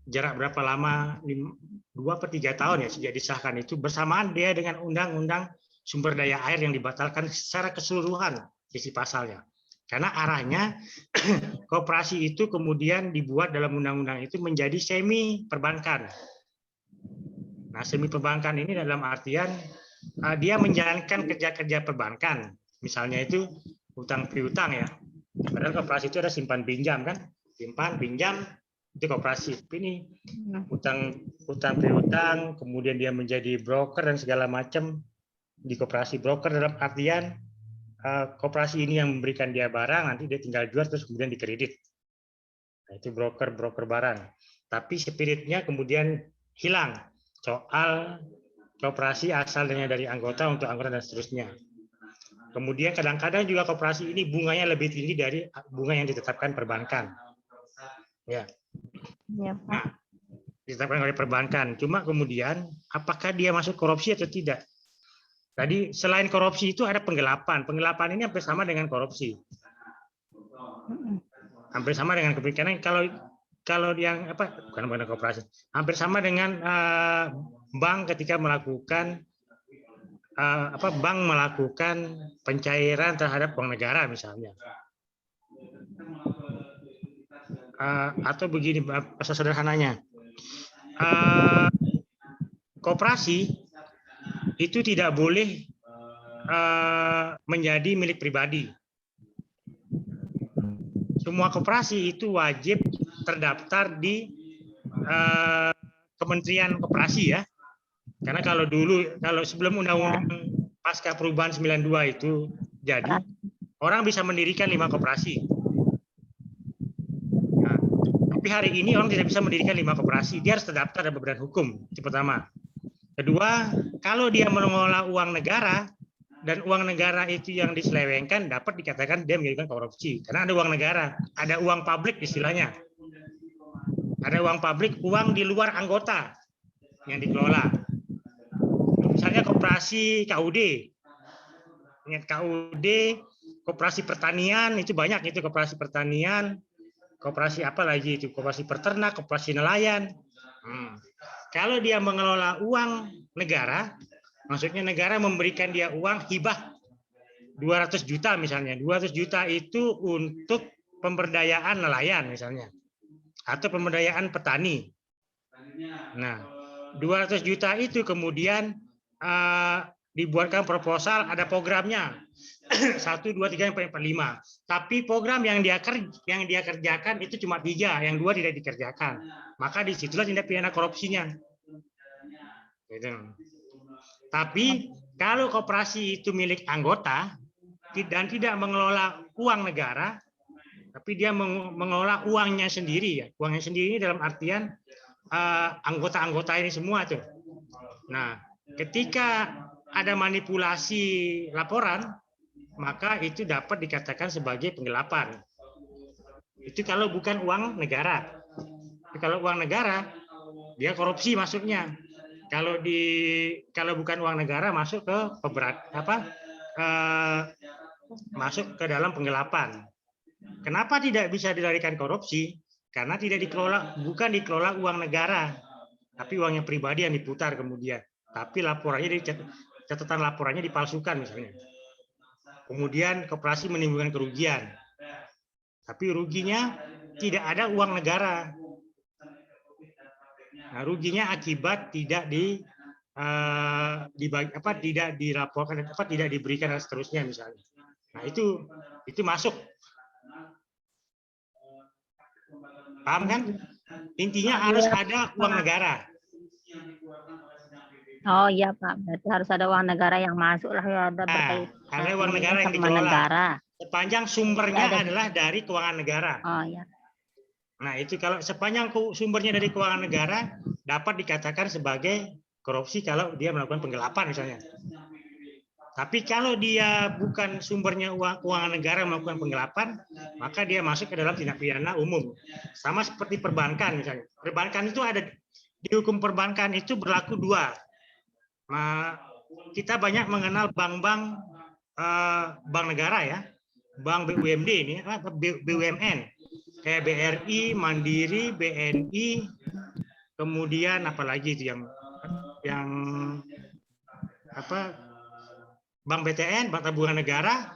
jarak berapa lama, 2 atau 3 tahun ya sejak disahkan itu, bersamaan dia dengan Undang-Undang Sumber Daya Air yang dibatalkan secara keseluruhan isi pasalnya. Karena arahnya koperasi itu kemudian dibuat dalam undang-undang itu menjadi semi perbankan. Nah, semi perbankan ini dalam artian dia menjalankan kerja-kerja perbankan. Misalnya itu hutang piutang ya. Padahal koperasi itu ada simpan pinjam kan? Simpan pinjam itu koperasi. Ini hutang piutang, kemudian dia menjadi broker dan segala macam di koperasi. Broker dalam artian koperasi ini yang memberikan dia barang, nanti dia tinggal jual terus kemudian dikredit. Nah, itu broker barang. Tapi spiritnya kemudian hilang soal koperasi asalnya dari anggota untuk anggota dan seterusnya. Kemudian kadang-kadang juga koperasi ini bunganya lebih tinggi dari bunga yang ditetapkan perbankan. Ya. Nah, ditetapkan oleh perbankan. Cuma kemudian apakah dia masuk korupsi atau tidak? Tadi selain korupsi itu ada penggelapan. Penggelapan ini hampir sama dengan korupsi. Hampir sama dengan karena kalau yang bukan koperasi. Hampir sama dengan bank ketika melakukan bank melakukan pencairan terhadap uang negara misalnya. Atau begini bahasa sederhananya. Koperasi itu tidak boleh menjadi milik pribadi. Semua koperasi itu wajib terdaftar di Kementerian Koperasi ya. Karena kalau sebelum undang-undang pasca perubahan 92 itu jadi, orang bisa mendirikan 5 koperasi. Nah, tapi hari ini orang tidak bisa mendirikan 5 koperasi. Dia harus terdaftar dalam badan hukum. Itu pertama. Kedua, kalau dia mengelola uang negara dan uang negara itu yang diselewengkan, dapat dikatakan dia melakukan korupsi. Karena ada uang negara, ada uang publik istilahnya. Ada uang publik, uang di luar anggota yang dikelola. Misalnya koperasi KUD. ingat KUD, koperasi pertanian itu banyak itu koperasi pertanian, koperasi apa lagi itu koperasi peternak, koperasi nelayan. Kalau dia mengelola uang negara, maksudnya negara memberikan dia uang hibah 200 juta misalnya, 200 juta itu untuk pemberdayaan nelayan misalnya, atau pemberdayaan petani. Nah, 200 juta itu kemudian dibuatkan proposal, ada programnya 1, 2, 3, 4, 5. Tapi program yang dia kerjakan itu cuma 3, yang 2 tidak dikerjakan. Maka disitulah tindak pidana korupsinya. Gitu. Tapi kalau koperasi itu milik anggota dan tidak mengelola uang negara, tapi dia mengelola uangnya sendiri ya. Uangnya sendiri ini dalam artian anggota-anggota ini semua tuh. Nah, ketika ada manipulasi laporan, maka itu dapat dikatakan sebagai penggelapan. Itu kalau bukan uang negara. Tapi kalau uang negara, dia korupsi masuknya. Kalau bukan uang negara masuk ke masuk ke dalam penggelapan. Kenapa tidak bisa dilarikan korupsi? Karena bukan dikelola uang negara, tapi uangnya pribadi yang diputar kemudian. Tapi laporannya catatan laporannya dipalsukan misalnya. Kemudian koperasi menimbulkan kerugian, tapi ruginya tidak ada uang negara. Nah, ruginya akibat tidak tidak dilaporkan, tidak diberikan dan seterusnya misalnya. Nah itu masuk. Paham kan? Intinya harus ada uang negara. Oh iya Pak, berarti harus ada uang negara yang masuk lah ya, ada berkaitan ada uang negara yang sama dikelola. negara. Sepanjang sumbernya adalah dari keuangan negara. Oh iya. Nah itu kalau sepanjang sumbernya dari keuangan negara dapat dikatakan sebagai korupsi kalau dia melakukan penggelapan misalnya. Tapi kalau dia bukan sumbernya keuangan negara melakukan penggelapan, maka dia masuk ke dalam tindak pidana umum. Sama seperti perbankan misalnya. Perbankan itu ada di hukum perbankan itu berlaku 2. Kita banyak mengenal bank-bank bank negara ya, bank BUMD ini, BUMN, kayak BRI, Mandiri, BNI, kemudian apalagi itu yang Bank BTN, Bank Tabungan Negara,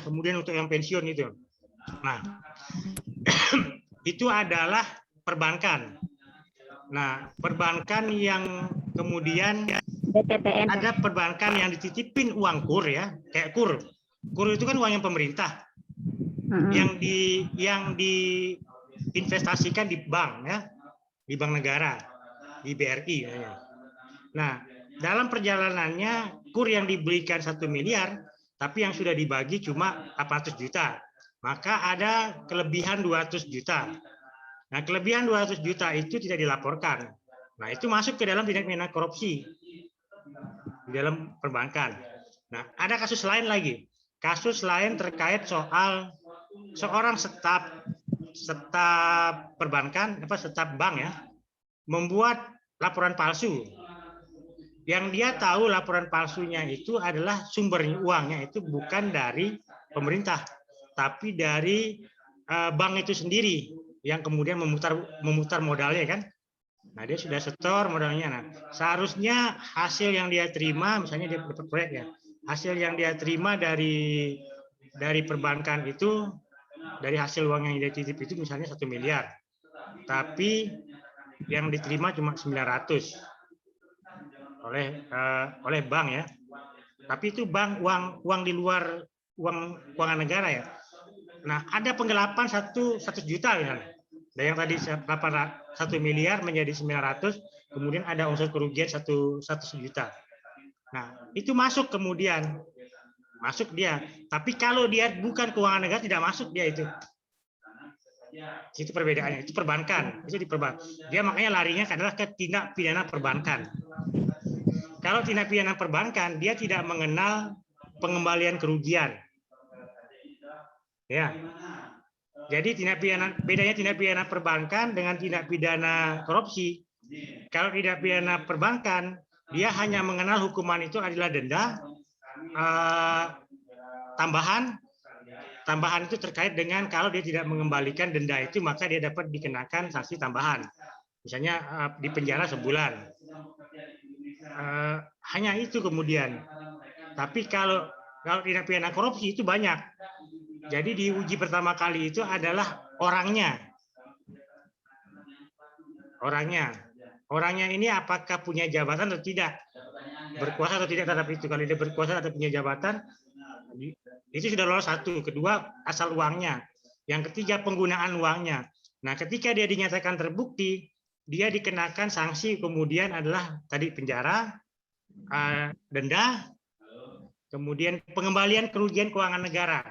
kemudian untuk yang pensiun itu. Nah, itu adalah perbankan. Nah, perbankan yang kemudian BTPN. ada perbankan yang dititipin uang kur ya, kayak kur. Kur itu kan uang yang pemerintah, yang diinvestasikan di bank ya, di bank negara, di BRI. Nah, dalam perjalanannya kur yang diberikan 1 miliar, tapi yang sudah dibagi cuma 800 juta. Maka ada kelebihan 200 juta. Nah, kelebihan 200 juta itu tidak dilaporkan. Nah, itu masuk ke dalam tindak pidana korupsi di dalam perbankan. Nah, ada kasus lain lagi. Kasus lain terkait soal seorang staf perbankan, staf bank ya, membuat laporan palsu. Yang dia tahu laporan palsunya itu adalah sumber uangnya itu bukan dari pemerintah, tapi dari bank itu sendiri yang kemudian memutar modalnya kan. Nah, dia sudah setor modalnya. Nah, seharusnya hasil yang dia terima, misalnya dia dapat proyek ya, hasil yang dia terima dari perbankan itu, dari hasil uang yang dia titip itu misalnya 1 miliar. Tapi yang diterima cuma 900 oleh bank ya. Tapi itu bank uang di luar keuangan negara ya. Nah, ada penggelapan 100 juta misalnya. Dan yang tadi 1 miliar menjadi 900, kemudian ada unsur kerugian 100 juta. Nah, itu masuk kemudian. Masuk dia. Tapi kalau dia bukan keuangan negara tidak masuk dia itu. Itu perbedaannya. Itu perbankan. Itu di perbankan. Dia makanya larinya adalah ke tindak pidana perbankan. Kalau tindak pidana perbankan, dia tidak mengenal pengembalian kerugian. Ya. Jadi bedanya tindak pidana perbankan dengan tindak pidana korupsi. Kalau tindak pidana perbankan, dia hanya mengenal hukuman itu adalah denda, tambahan itu terkait dengan kalau dia tidak mengembalikan denda itu, maka dia dapat dikenakan sanksi tambahan. Misalnya di penjara sebulan. Hanya itu kemudian. Tapi kalau tindak pidana korupsi itu banyak. Jadi diuji pertama kali itu adalah orangnya. Orangnya ini apakah punya jabatan atau tidak, berkuasa atau tidak terhadap itu. Kalau dia berkuasa atau punya jabatan, itu sudah lolos satu. Kedua, asal uangnya. Yang ketiga, penggunaan uangnya. Nah, ketika dia dinyatakan terbukti, dia dikenakan sanksi kemudian adalah tadi penjara, denda, kemudian pengembalian kerugian keuangan negara.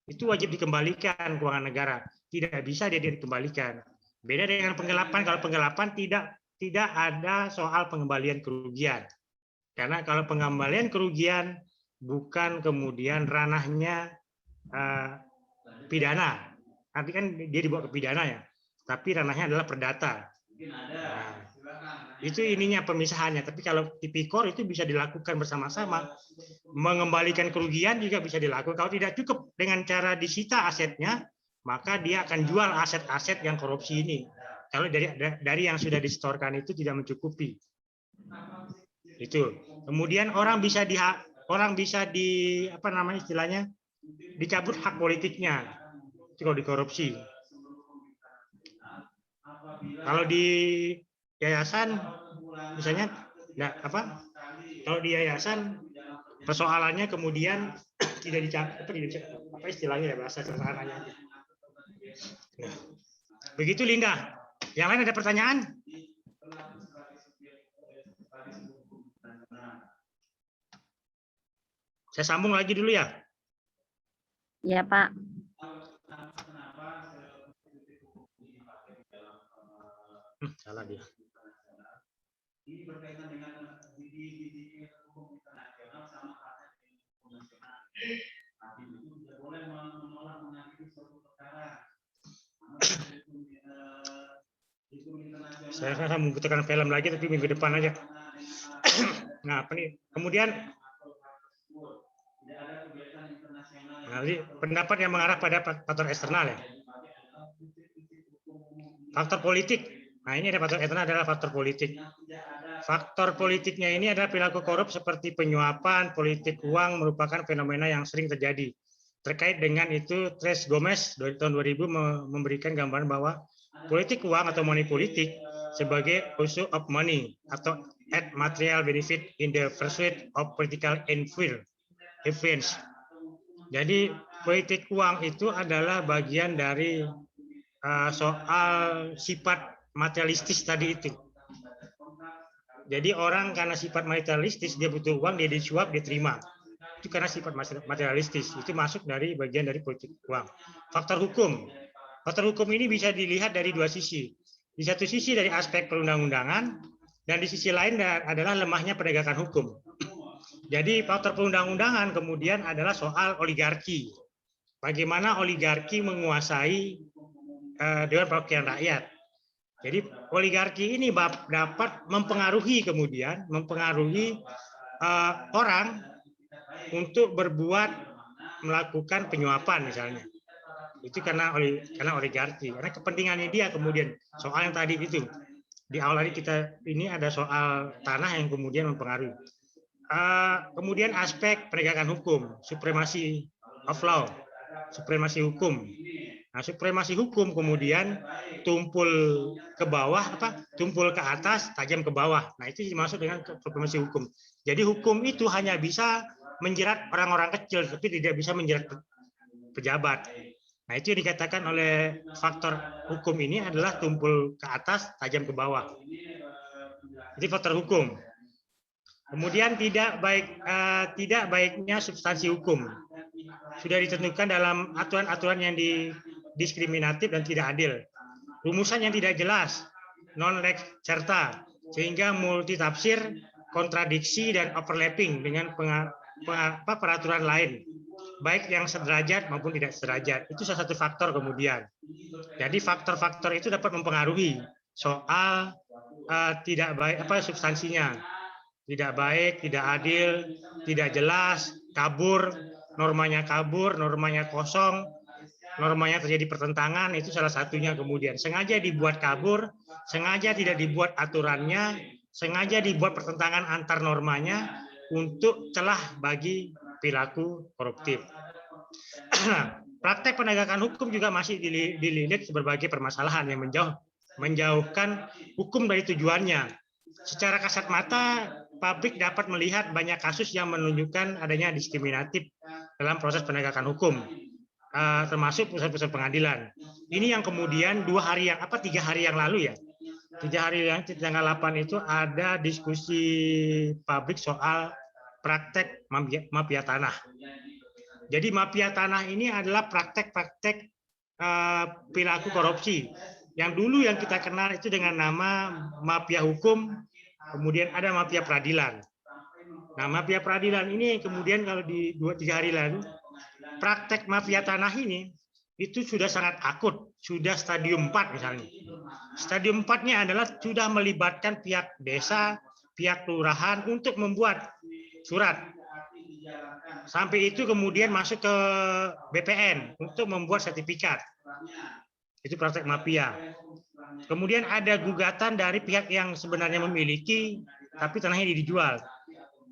Itu wajib dikembalikan keuangan negara. Tidak bisa dia dikembalikan. Beda dengan penggelapan. Kalau penggelapan tidak ada soal pengembalian kerugian. Karena kalau pengembalian kerugian bukan kemudian ranahnya pidana. Nanti kan dia dibawa ke pidana ya. Tapi ranahnya adalah perdata. Nah, itu ininya pemisahannya. Tapi kalau tipikor itu bisa dilakukan bersama-sama. Mengembalikan kerugian juga bisa dilakukan. Kalau tidak cukup dengan cara disita asetnya, maka dia akan jual aset-aset yang korupsi ini. Kalau dari yang sudah disetorkan itu tidak mencukupi. Itu. Kemudian orang bisa dicabut hak politiknya. Itu kalau dikorupsi. Kalau di yayasan misalnya kalau di yayasan persoalannya kemudian tidak dicabut, apa istilahnya ya, bahasa sederhananya. Nah, begitu Linda. Yang lain ada pertanyaan? Saya sambung lagi dulu ya. Ya, Pak. Salah dia. Saya akan membutuhkan film lagi tapi minggu depan aja. Nah, apa nih? Kemudian pendapat yang mengarah pada faktor eksternal ya. Faktor politik. Nah, ini ada faktor eksternal adalah faktor politik. Faktor politiknya ini adalah perilaku korup seperti penyuapan, politik uang merupakan fenomena yang sering terjadi. Terkait dengan itu, Tres Gomez dari tahun 2000 memberikan gambaran bahwa politik uang atau money politik sebagai use of money atau add material benefit in the pursuit of political influence. Jadi politik uang itu adalah bagian dari soal sifat materialistis tadi itu. Jadi orang karena sifat materialistis dia butuh uang, dia disuap, dia terima. Itu karena sifat materialistis. Itu masuk dari bagian dari politik uang. Faktor hukum. Faktor hukum ini bisa dilihat dari dua sisi. Di satu sisi dari aspek perundang-undangan, dan di sisi lain adalah lemahnya penegakan hukum. Jadi faktor perundang-undangan kemudian adalah soal oligarki. Bagaimana oligarki menguasai Dewan Perwakilan Rakyat. Jadi oligarki ini dapat mempengaruhi orang untuk melakukan penyuapan misalnya. Itu karena oligarki, karena kepentingannya dia kemudian. Soal yang tadi itu di awal tadi ini ada soal tanah yang kemudian mempengaruhi. Kemudian aspek penegakan hukum, supremasi of law, supremasi hukum. Nah, supremasi hukum kemudian tumpul ke bawah, tumpul ke atas, tajam ke bawah. Nah, itu dimaksud dengan supremasi hukum. Jadi hukum itu hanya bisa menjerat orang-orang kecil, tapi tidak bisa menjerat pejabat. Nah, itu yang dikatakan oleh faktor hukum ini adalah tumpul ke atas, tajam ke bawah. Itu faktor hukum. Kemudian tidak baiknya substansi hukum. Sudah ditentukan dalam aturan-aturan yang diskriminatif dan tidak adil. Rumusan yang tidak jelas, non-lex serta, sehingga multitafsir, kontradiksi, dan overlapping dengan peraturan lain, baik yang sederajat maupun tidak sederajat. Itu salah satu faktor kemudian. Jadi faktor-faktor itu dapat mempengaruhi soal tidak baik substansinya. Tidak baik, tidak adil, tidak jelas, kabur, normanya kabur, normanya kosong, normanya terjadi pertentangan, itu salah satunya. Kemudian sengaja dibuat kabur, sengaja tidak dibuat aturannya, sengaja dibuat pertentangan antar normanya untuk celah bagi perilaku koruptif. Praktek penegakan hukum juga masih dililit berbagai permasalahan yang menjauhkan hukum dari tujuannya. Secara kasat mata, publik dapat melihat banyak kasus yang menunjukkan adanya diskriminatif dalam proses penegakan hukum, termasuk pusat-pusat pengadilan. Ini yang kemudian 3 hari yang lalu ya, 3 hari yang tanggal 8 itu ada diskusi publik soal praktek mafia tanah. Jadi mafia tanah ini adalah praktek-praktek perilaku korupsi. Yang dulu yang kita kenal itu dengan nama mafia hukum, kemudian ada mafia peradilan. Nah, mafia peradilan ini kemudian kalau di 2-3 hari lalu, praktek mafia tanah ini itu sudah sangat akut, sudah stadium 4 misalnya. Stadium 4-nya adalah sudah melibatkan pihak desa, pihak kelurahan untuk membuat surat. Sampai itu kemudian masuk ke BPN untuk membuat sertifikat. Itu praktek mafia. Kemudian ada gugatan dari pihak yang sebenarnya memiliki, tapi tanahnya dijual.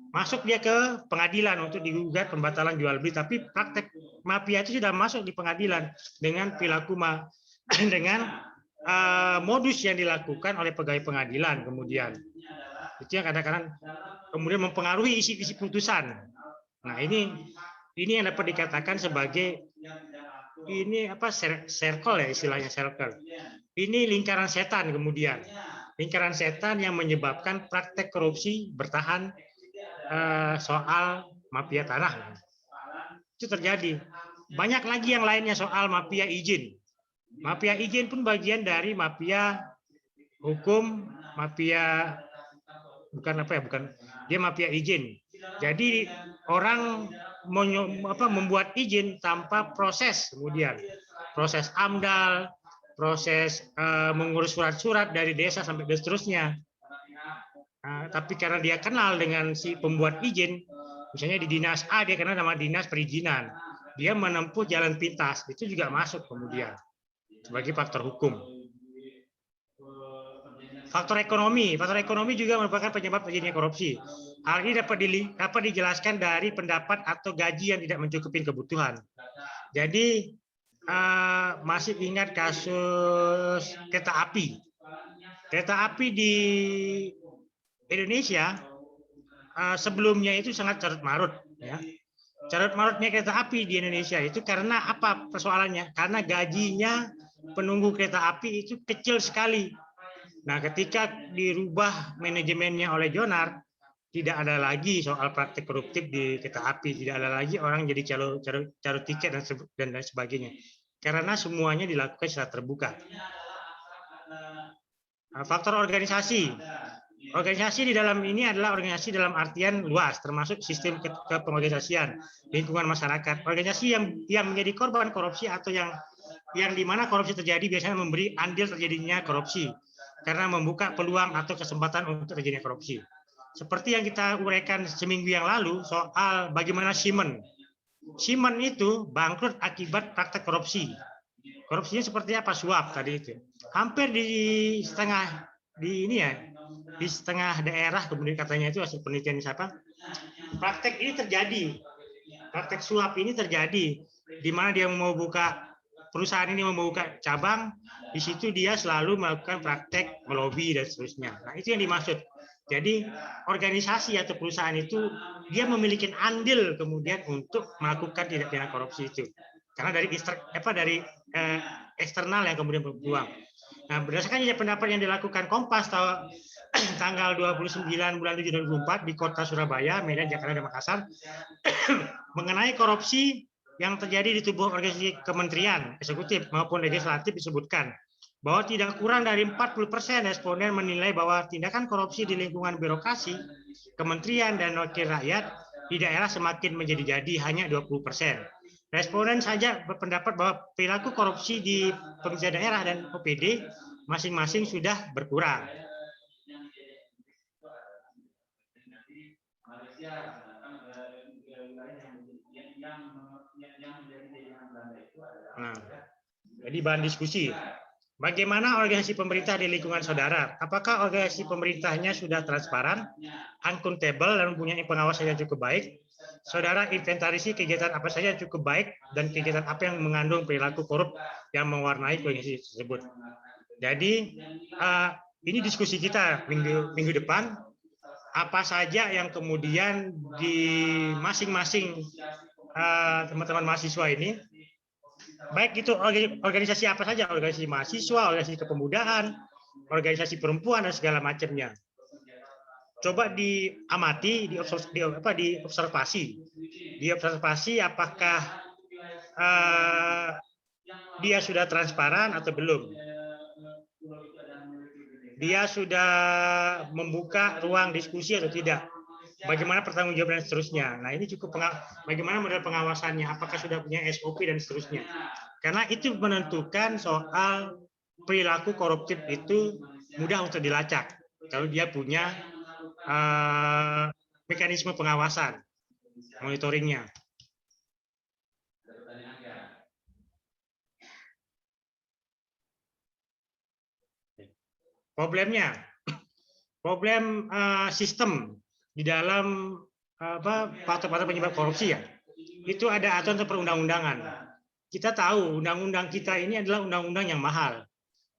Masuk dia ke pengadilan untuk digugat pembatalan jual beli, tapi praktek mafia itu sudah masuk di pengadilan dengan perilaku dengan modus yang dilakukan oleh pegawai pengadilan. Kemudian itu yang kadang-kadang kemudian mempengaruhi isi putusan. Nah, ini yang dapat dikatakan sebagai circle ya, istilahnya circle. Ini lingkaran setan. Kemudian lingkaran setan yang menyebabkan praktek korupsi bertahan soal mafia tanah. Itu terjadi. Banyak lagi yang lainnya soal mafia izin. Mafia izin pun bagian dari mafia hukum, mafia dia mafia izin. Jadi orang membuat izin tanpa proses, kemudian proses AMDAL, proses mengurus surat-surat dari desa sampai dan seterusnya. Tapi karena dia kenal dengan si pembuat izin, misalnya di dinas A dia kenal nama dinas perizinan, dia menempuh jalan pintas, itu juga masuk kemudian sebagai faktor hukum. Faktor ekonomi juga merupakan penyebab terjadinya korupsi. Hal ini dapat dijelaskan dari pendapat atau gaji yang tidak mencukupi kebutuhan. Jadi masih ingat kasus kereta api. Kereta api di Indonesia sebelumnya itu sangat carut marut. Ya. Carut marutnya kereta api di Indonesia itu karena apa persoalannya? Karena gajinya penunggu kereta api itu kecil sekali. Nah, ketika dirubah manajemennya oleh Jonar, tidak ada lagi soal praktik koruptif di kereta api, tidak ada lagi orang jadi calo tiket dan lain sebagainya. Karena semuanya dilakukan secara terbuka. Faktor organisasi. Organisasi di dalam ini adalah organisasi dalam artian luas, termasuk sistem kepengorganisasian, lingkungan masyarakat. Organisasi yang menjadi korban korupsi atau yang di mana korupsi terjadi biasanya memberi andil terjadinya korupsi karena membuka peluang atau kesempatan untuk terjadinya korupsi. Seperti yang kita uraikan seminggu yang lalu soal bagaimana Siemens. Siemens itu bangkrut akibat praktek korupsi. Korupsinya seperti apa? Suap tadi itu. Hampir di setengah daerah, kemudian katanya itu hasil penelitian siapa? Praktek ini terjadi. Praktek suap ini terjadi di mana dia mau buka perusahaan ini membuka cabang, di situ dia selalu melakukan praktek melobi dan seterusnya. Nah, itu yang dimaksud. Jadi organisasi atau perusahaan itu dia memiliki andil kemudian untuk melakukan tindak pidana korupsi itu. Karena dari eksternal yang kemudian berpeluang. Nah, berdasarkan pendapat yang dilakukan Kompas tanggal 29 bulan 7 2004 di Kota Surabaya, Medan, Jakarta, dan Makassar mengenai korupsi yang terjadi di tubuh organisasi kementerian, eksekutif maupun legislatif disebutkan bahwa tidak kurang dari 40% responden menilai bahwa tindakan korupsi di lingkungan birokrasi, kementerian dan wakil rakyat di daerah semakin menjadi-jadi hanya 20%. Responden saja berpendapat bahwa perilaku korupsi di pemerintah daerah dan OPD masing-masing sudah berkurang. Yang Jadi bahan diskusi. Bagaimana organisasi pemerintah di lingkungan saudara? Apakah organisasi pemerintahnya sudah transparan, akuntabel, dan mempunyai pengawasan yang cukup baik? Saudara inventarisi kegiatan apa saja yang cukup baik dan kegiatan apa yang mengandung perilaku korup yang mewarnai organisasi tersebut. Jadi ini diskusi kita minggu depan. Apa saja yang kemudian di masing-masing teman-teman mahasiswa ini, baik itu organisasi apa saja, organisasi mahasiswa, organisasi kepemudaan, organisasi perempuan, dan segala macamnya. Coba diamati, diobservasi apakah dia sudah transparan atau belum. Dia sudah membuka ruang diskusi atau tidak. Bagaimana pertanggungjawaban dan seterusnya. Nah, ini cukup bagaimana model pengawasannya, apakah sudah punya SOP dan seterusnya. Karena itu menentukan soal perilaku koruptif itu mudah untuk dilacak kalau dia punya mekanisme pengawasan, monitoringnya. Problem sistem di dalam faktor-faktor penyebab korupsi ya, itu ada aturan atau perundang-undangan. Kita tahu undang-undang kita ini adalah undang-undang yang mahal.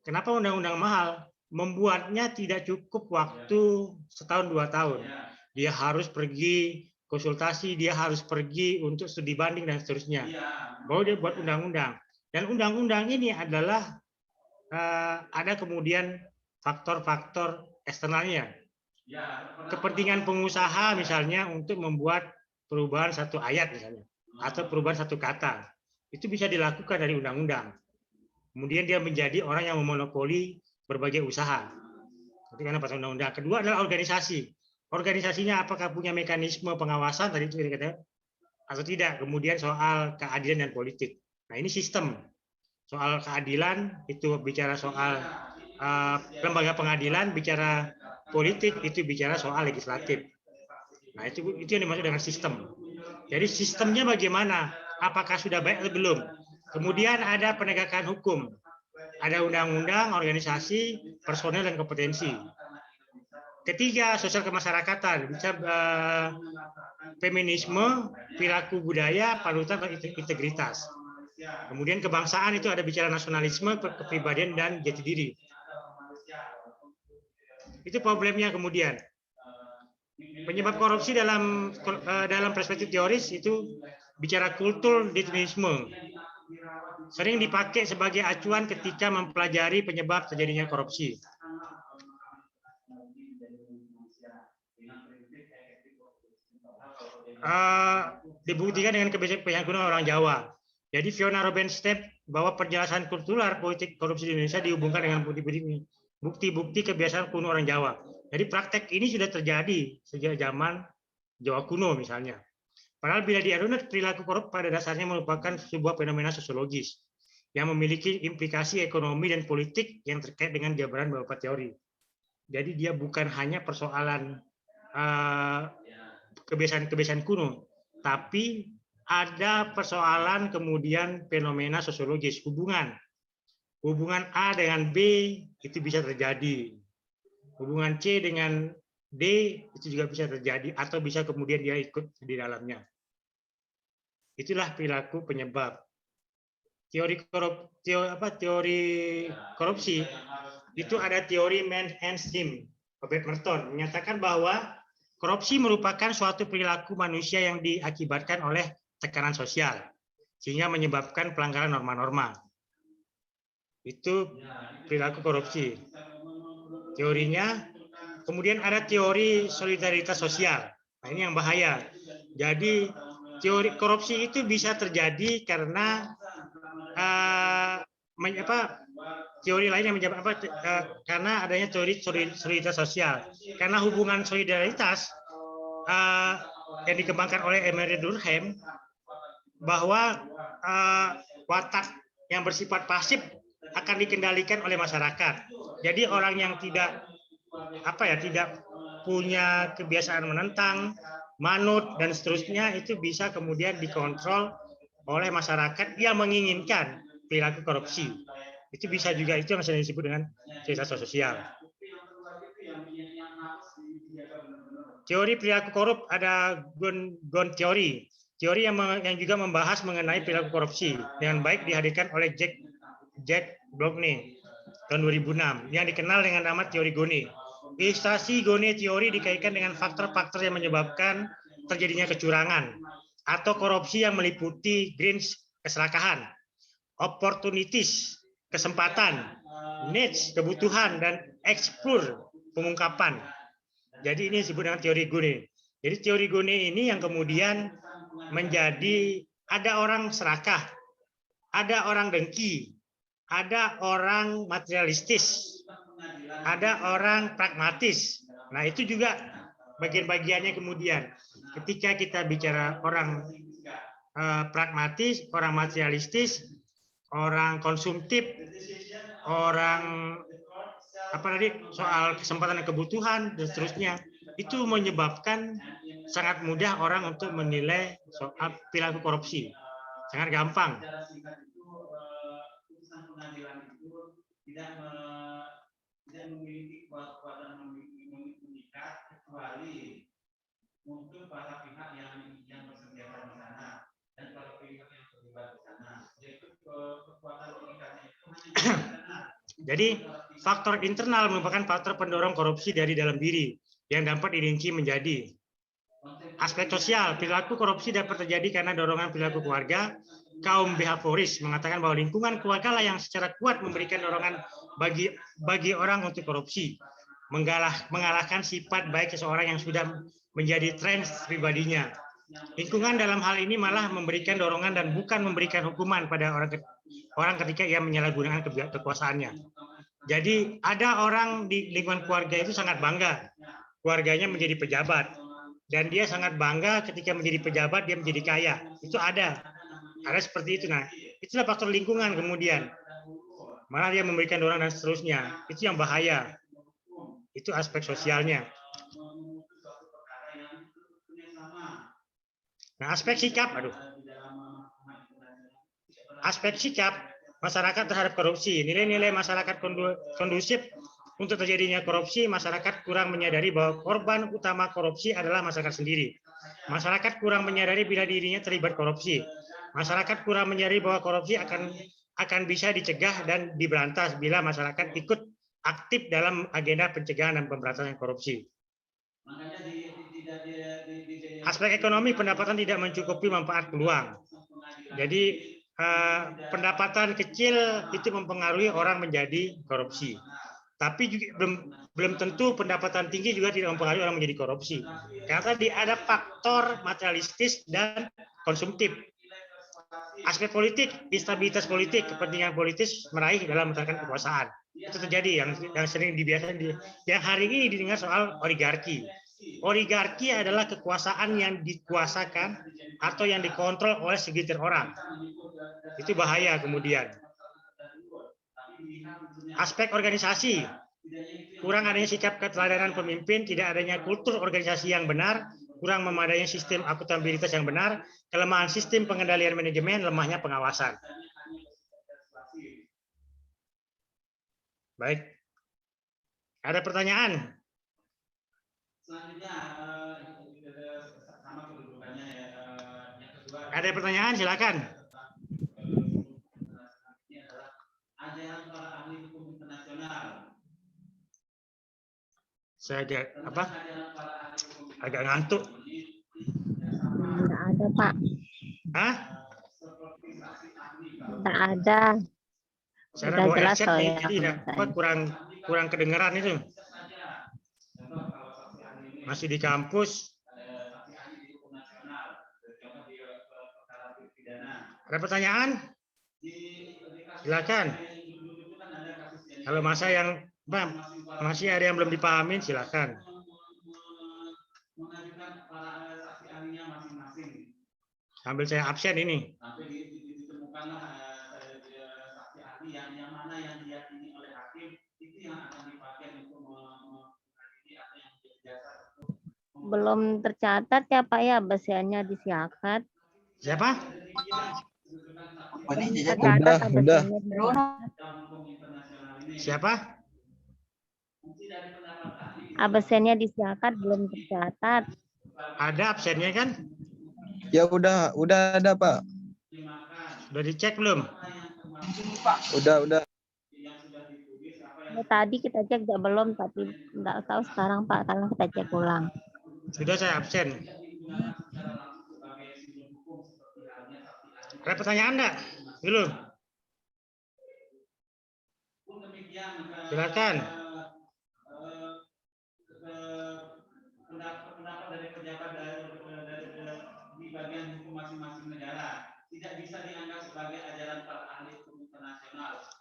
Kenapa undang-undang mahal? Membuatnya tidak cukup waktu 1-2 tahun. Dia harus pergi konsultasi, dia harus pergi untuk studi banding dan seterusnya. Baru dia buat undang-undang. Dan undang-undang ini adalah ada kemudian faktor-faktor eksternalnya. Kepentingan pengusaha misalnya untuk membuat perubahan satu ayat misalnya, atau perubahan satu kata. Itu bisa dilakukan dari undang-undang. Kemudian dia menjadi orang yang memonopoli berbagai usaha. Itu karena pasal undang-undang. Kedua adalah organisasi. Organisasinya apakah punya mekanisme pengawasan tadi itu kita atau tidak. Kemudian soal keadilan dan politik. Nah, ini sistem. Soal keadilan itu bicara soal lembaga pengadilan, bicara politik itu bicara soal legislatif. Nah, itu yang dimaksud dengan sistem. Jadi sistemnya bagaimana? Apakah sudah baik atau belum? Kemudian ada penegakan hukum. Ada undang-undang, organisasi, personel, dan kompetensi. Ketiga, sosial kemasyarakatan. Bisa feminisme, perilaku budaya, panutan, dan integritas. Kemudian kebangsaan itu ada bicara nasionalisme, kepribadian, dan jati diri. Itu problemnya kemudian. Penyebab korupsi dalam perspektif teoris itu bicara kultur determinisme. Sering dipakai sebagai acuan ketika mempelajari penyebab terjadinya korupsi. Dibuktikan dengan kebiasaan kuno orang Jawa. Jadi Fiona Robenstep bahwa penjelasan kultural politik korupsi di Indonesia dihubungkan dengan bukti-bukti kebiasaan kuno orang Jawa. Jadi praktek ini sudah terjadi sejak zaman Jawa kuno misalnya. Padahal bila diarunut, perilaku korup pada dasarnya merupakan sebuah fenomena sosiologis yang memiliki implikasi ekonomi dan politik yang terkait dengan jabaran beberapa teori. Jadi dia bukan hanya persoalan kebiasaan-kebiasaan kuno, tapi ada persoalan kemudian fenomena sosiologis, hubungan A dengan B itu bisa terjadi, hubungan C dengan D itu juga bisa terjadi, atau bisa kemudian dia ikut di dalamnya. Itulah perilaku penyebab. Teori korupsi itu ada teori Mann-Hansen, Robert Merton menyatakan bahwa korupsi merupakan suatu perilaku manusia yang diakibatkan oleh tekanan sosial sehingga menyebabkan pelanggaran norma-norma. Itu perilaku korupsi. Teorinya. Kemudian ada teori solidaritas sosial. Nah, ini yang bahaya. Jadi teori korupsi itu bisa terjadi karena teori lain yang karena adanya teori solidaritas sosial. Karena hubungan solidaritas yang dikembangkan oleh Emery Durkheim bahwa watak yang bersifat pasif akan dikendalikan oleh masyarakat. Jadi orang yang tidak punya kebiasaan menentang, manut, dan seterusnya itu bisa kemudian dikontrol oleh masyarakat yang menginginkan perilaku korupsi. Itu bisa juga, itu yang sering disebut dengan siasat sosial. Teori perilaku korup ada Gon teori. Teori yang juga membahas mengenai perilaku korupsi dengan baik dihadirkan oleh Jack Blockney tahun 2006 yang dikenal dengan nama teori Gone. Ilustrasi Gone teori dikaitkan dengan faktor-faktor yang menyebabkan terjadinya kecurangan atau korupsi yang meliputi greens, keserakahan, opportunities, kesempatan, needs, kebutuhan, dan explore, pengungkapan. Jadi ini disebut dengan teori Gone. Jadi teori Gone ini yang kemudian menjadi ada orang serakah, ada orang dengki, ada orang materialistis, ada orang pragmatis. Nah, itu juga bagian-bagiannya kemudian. Ketika kita bicara orang pragmatis, orang materialistis, orang konsumtif, orang apa tadi soal kesempatan dan kebutuhan dan seterusnya, itu menyebabkan sangat mudah orang untuk menilai soal perilaku korupsi. Sangat gampang. Tidak memiliki kekuatan mengikat kecuali untuk para pihak yang bersengketa di sana dan para pihak yang terlibat di sana, yaitu kekuatan mengikatnya itu hanya. Jadi faktor internal merupakan faktor pendorong korupsi dari dalam diri yang dapat dirinci menjadi aspek sosial. Perilaku korupsi dapat terjadi karena dorongan perilaku keluarga. Kaum behavioris mengatakan bahwa lingkungan keluarga lah yang secara kuat memberikan dorongan bagi orang untuk korupsi, mengalahkan sifat baik seseorang yang sudah menjadi tren pribadinya. Lingkungan dalam hal ini malah memberikan dorongan dan bukan memberikan hukuman pada orang ketika ia menyalahgunakan kekuasaannya. Jadi ada orang di lingkungan keluarga itu sangat bangga, keluarganya menjadi pejabat, dan dia sangat bangga ketika menjadi pejabat dia menjadi kaya. Itu ada seperti itu. Nah, itulah faktor lingkungan kemudian. Malah dia memberikan dorongan dan seterusnya. Itu yang bahaya. Itu aspek sosialnya. Nah, aspek sikap, aspek sikap masyarakat terhadap korupsi. Nilai-nilai masyarakat kondusif untuk terjadinya korupsi. Masyarakat kurang menyadari bahwa korban utama korupsi adalah masyarakat sendiri. Masyarakat kurang menyadari bila dirinya terlibat korupsi. Masyarakat kurang menyadari bahwa korupsi akan bisa dicegah dan diberantas bila masyarakat ikut aktif dalam agenda pencegahan dan pemberantasan korupsi. Aspek ekonomi, pendapatan tidak mencukupi manfaat peluang. Jadi pendapatan kecil itu mempengaruhi orang menjadi korupsi. Tapi juga belum tentu pendapatan tinggi juga tidak mempengaruhi orang menjadi korupsi. Karena tadi ada faktor materialistis dan konsumtif. Aspek politik, instabilitas politik, kepentingan politis meraih dalam menegakkan kekuasaan. Itu terjadi yang sering dibiasakan yang hari ini didengar soal oligarki. Oligarki adalah kekuasaan yang dikuasakan atau yang dikontrol oleh segelintir orang. Itu bahaya kemudian. Aspek organisasi, kurang adanya sikap keteladanan pemimpin, tidak adanya kultur organisasi yang benar, kurang memadainya sistem akuntabilitas yang benar, kelemahan sistem pengendalian manajemen, lemahnya pengawasan. Baik. Ada pertanyaan? Ada pertanyaan, silakan. Saya agak ngantuk. Enggak ada, Pak. Hah? Enggak ada. Saya Sudah bawa jelas headset soalnya nih, jadi kurang kedengeran itu. Masih di kampus. Ada pertanyaan? Silakan. Kalau masih ada yang belum dipahamin, silakan. Sambil saya absen ini. Belum tercatat ya, Pak ya, basiannya disiapkan. Siapa? Tercatat absennya belum. Siapa? Absennya disiakat belum tercatat. Ada absennya kan? Ya udah ada Pak. Sudah dicek belum? Udah. Tadi kita cek juga belum, tapi nggak tahu sekarang Pak, karena kita cek ulang. Sudah saya absen. Ada pertanyaan enggak? Belum. Silakan.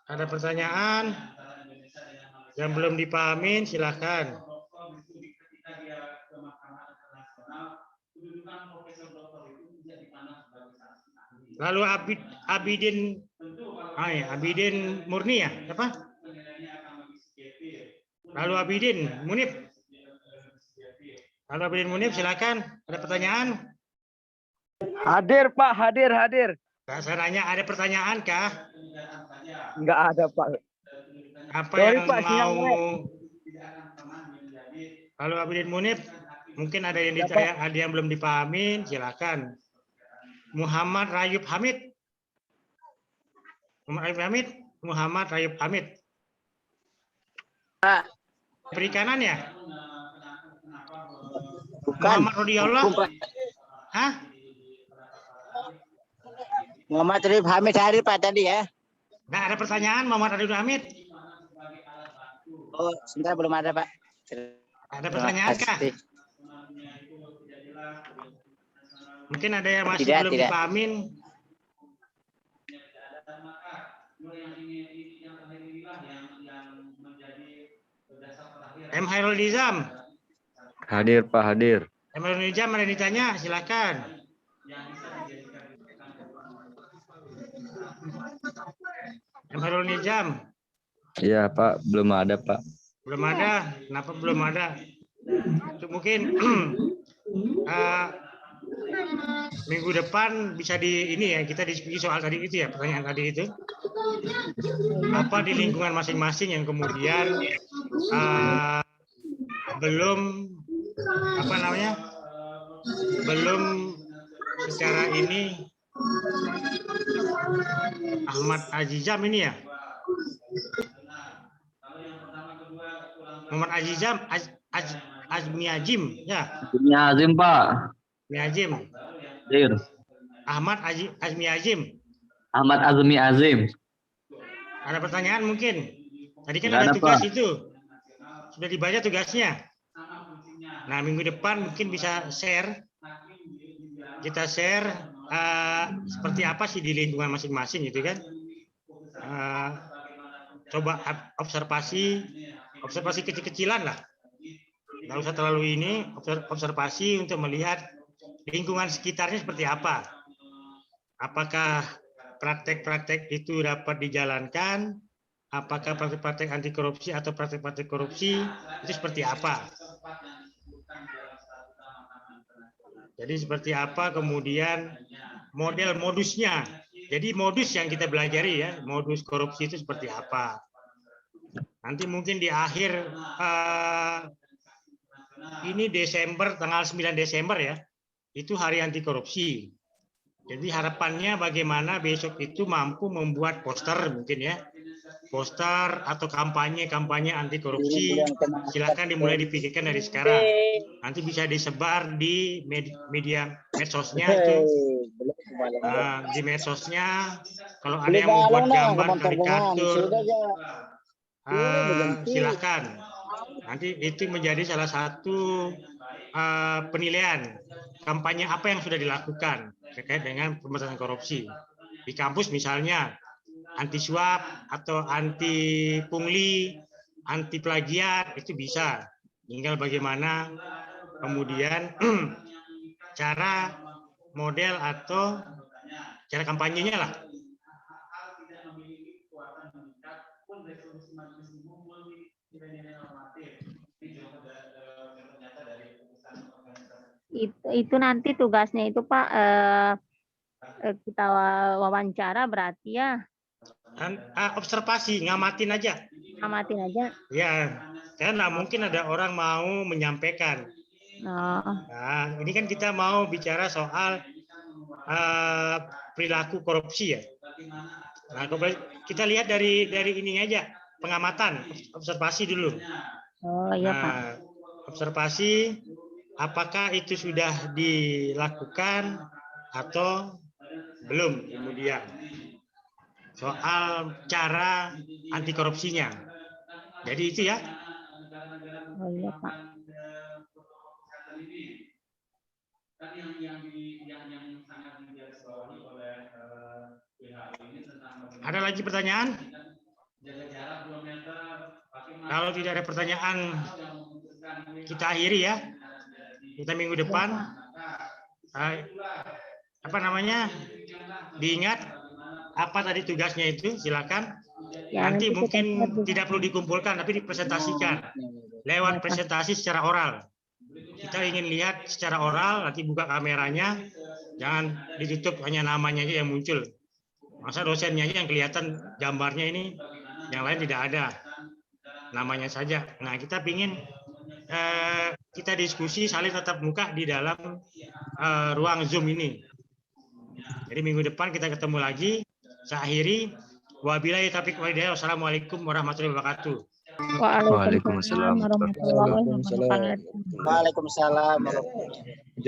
Ada pertanyaan yang belum dipahamin, silakan. Lalu Abidin Murni ya? Siapa? Lalu Abidin Munif. Lalu Abidin Munif, silakan. Ada pertanyaan? Hadir Pak, hadir. Nah, saya nanya, ada pertanyaan kah? Nggak ada Pak. Apa Sorry, yang Pak, sinyal mau? Lalu Abidin Munif, mungkin ada yang ditanya, ada yang belum dipahamin, silakan. Muhammad Rayub Hamid. Muhammad Rayub Hamid. Perikanan ya? Bukan. Muhammad Rodiallah. Hah? Muhammad Rif Hamid hadir Pak tadi ya. Nggak ada pertanyaan Muhammad Rayub Hamid? Oh, sebentar belum ada Pak. Ada pertanyaan kah? Mungkin ada yang masih belum dipahamin. M. Hairul Nizam. Hadir Pak, hadir. M. Hairul Nizam ada yang ditanya, silakan. M. Hairul Nizam. Iya Pak, belum ada Pak. Belum ada. Kenapa belum ada? Itu mungkin minggu depan bisa di ini ya, kita diskusi soal tadi itu ya, pertanyaan tadi itu. Apa di lingkungan masing-masing yang kemudian belum belum secara ini Ahmad Azizam ini ya, Muhammad Azizam Azmi Azim ya. Azmi Azim Pak. Azmi Azim. Hadir. Ahmad Azmi Azim. Ahmad Azmi Azim. Ada pertanyaan mungkin? Tadi kan Nggak ada ada, tugas Pak. itu. Sudah dibaca tugasnya. Nah, minggu depan mungkin bisa share. Kita share seperti apa sih di lingkungan masing-masing gitu kan. Coba observasi kecil-kecilan lah. Nggak usah terlalu ini, observasi untuk melihat lingkungan sekitarnya seperti apa. Apakah praktek-praktek itu dapat dijalankan? Apakah praktek-praktek anti korupsi atau praktek-praktek korupsi itu seperti apa? Jadi seperti apa kemudian model modusnya. Jadi modus yang kita pelajari ya, modus korupsi itu seperti apa. Nanti mungkin di akhir ini Desember, tanggal 9 Desember ya, itu hari anti korupsi. Jadi harapannya bagaimana besok itu mampu membuat poster mungkin ya, poster atau kampanye anti korupsi. Silakan dimulai dipikirkan dari sekarang. Nanti bisa disebar di media medsosnya itu. Di medsosnya, kalau ada yang membuat gambar karikatur, silakan. Nanti itu menjadi salah satu penilaian kampanye apa yang sudah dilakukan terkait dengan pemberantasan korupsi di kampus, misalnya anti suap atau anti pungli, anti plagiat, itu bisa. Tinggal bagaimana kemudian cara model atau cara kampanyenya lah. Itu nanti tugasnya itu Pak, kita wawancara berarti ya Observasi, ngamatin aja. amatin aja. Ya, karena mungkin ada orang mau menyampaikan. Oh, Nah, ini kan kita mau bicara soal perilaku korupsi ya. Nah, kita lihat dari ini aja, pengamatan, observasi dulu. oh iya Pak. Nah, observasi apakah itu sudah dilakukan atau belum, kemudian soal cara anti korupsinya. Jadi itu ya. Oh iya Pak. Ada lagi pertanyaan? Kalau tidak ada pertanyaan, kita akhiri ya. Kita minggu depan. Apa namanya? Diingat apa tadi tugasnya itu, silakan. Ya, Nanti nanti mungkin kita tidak perlu dikumpulkan, tapi dipresentasikan lewat presentasi secara oral. Kita ingin lihat secara oral, nanti buka kameranya, jangan ditutup, hanya namanya aja yang muncul. Masa dosennya aja yang kelihatan gambarnya ini, yang lain tidak ada, namanya saja. Nah, kita ingin kita diskusi saling tatap muka di dalam ruang Zoom ini. Jadi minggu depan kita ketemu lagi. Saya akhiri. Wabillahi taufiq wal hidayah. Wassalamualaikum warahmatullahi wabarakatuh. Waalaikumsalam warahmatullahi wabarakatuh. Waalaikumsalam warahmatullahi wabarakatuh.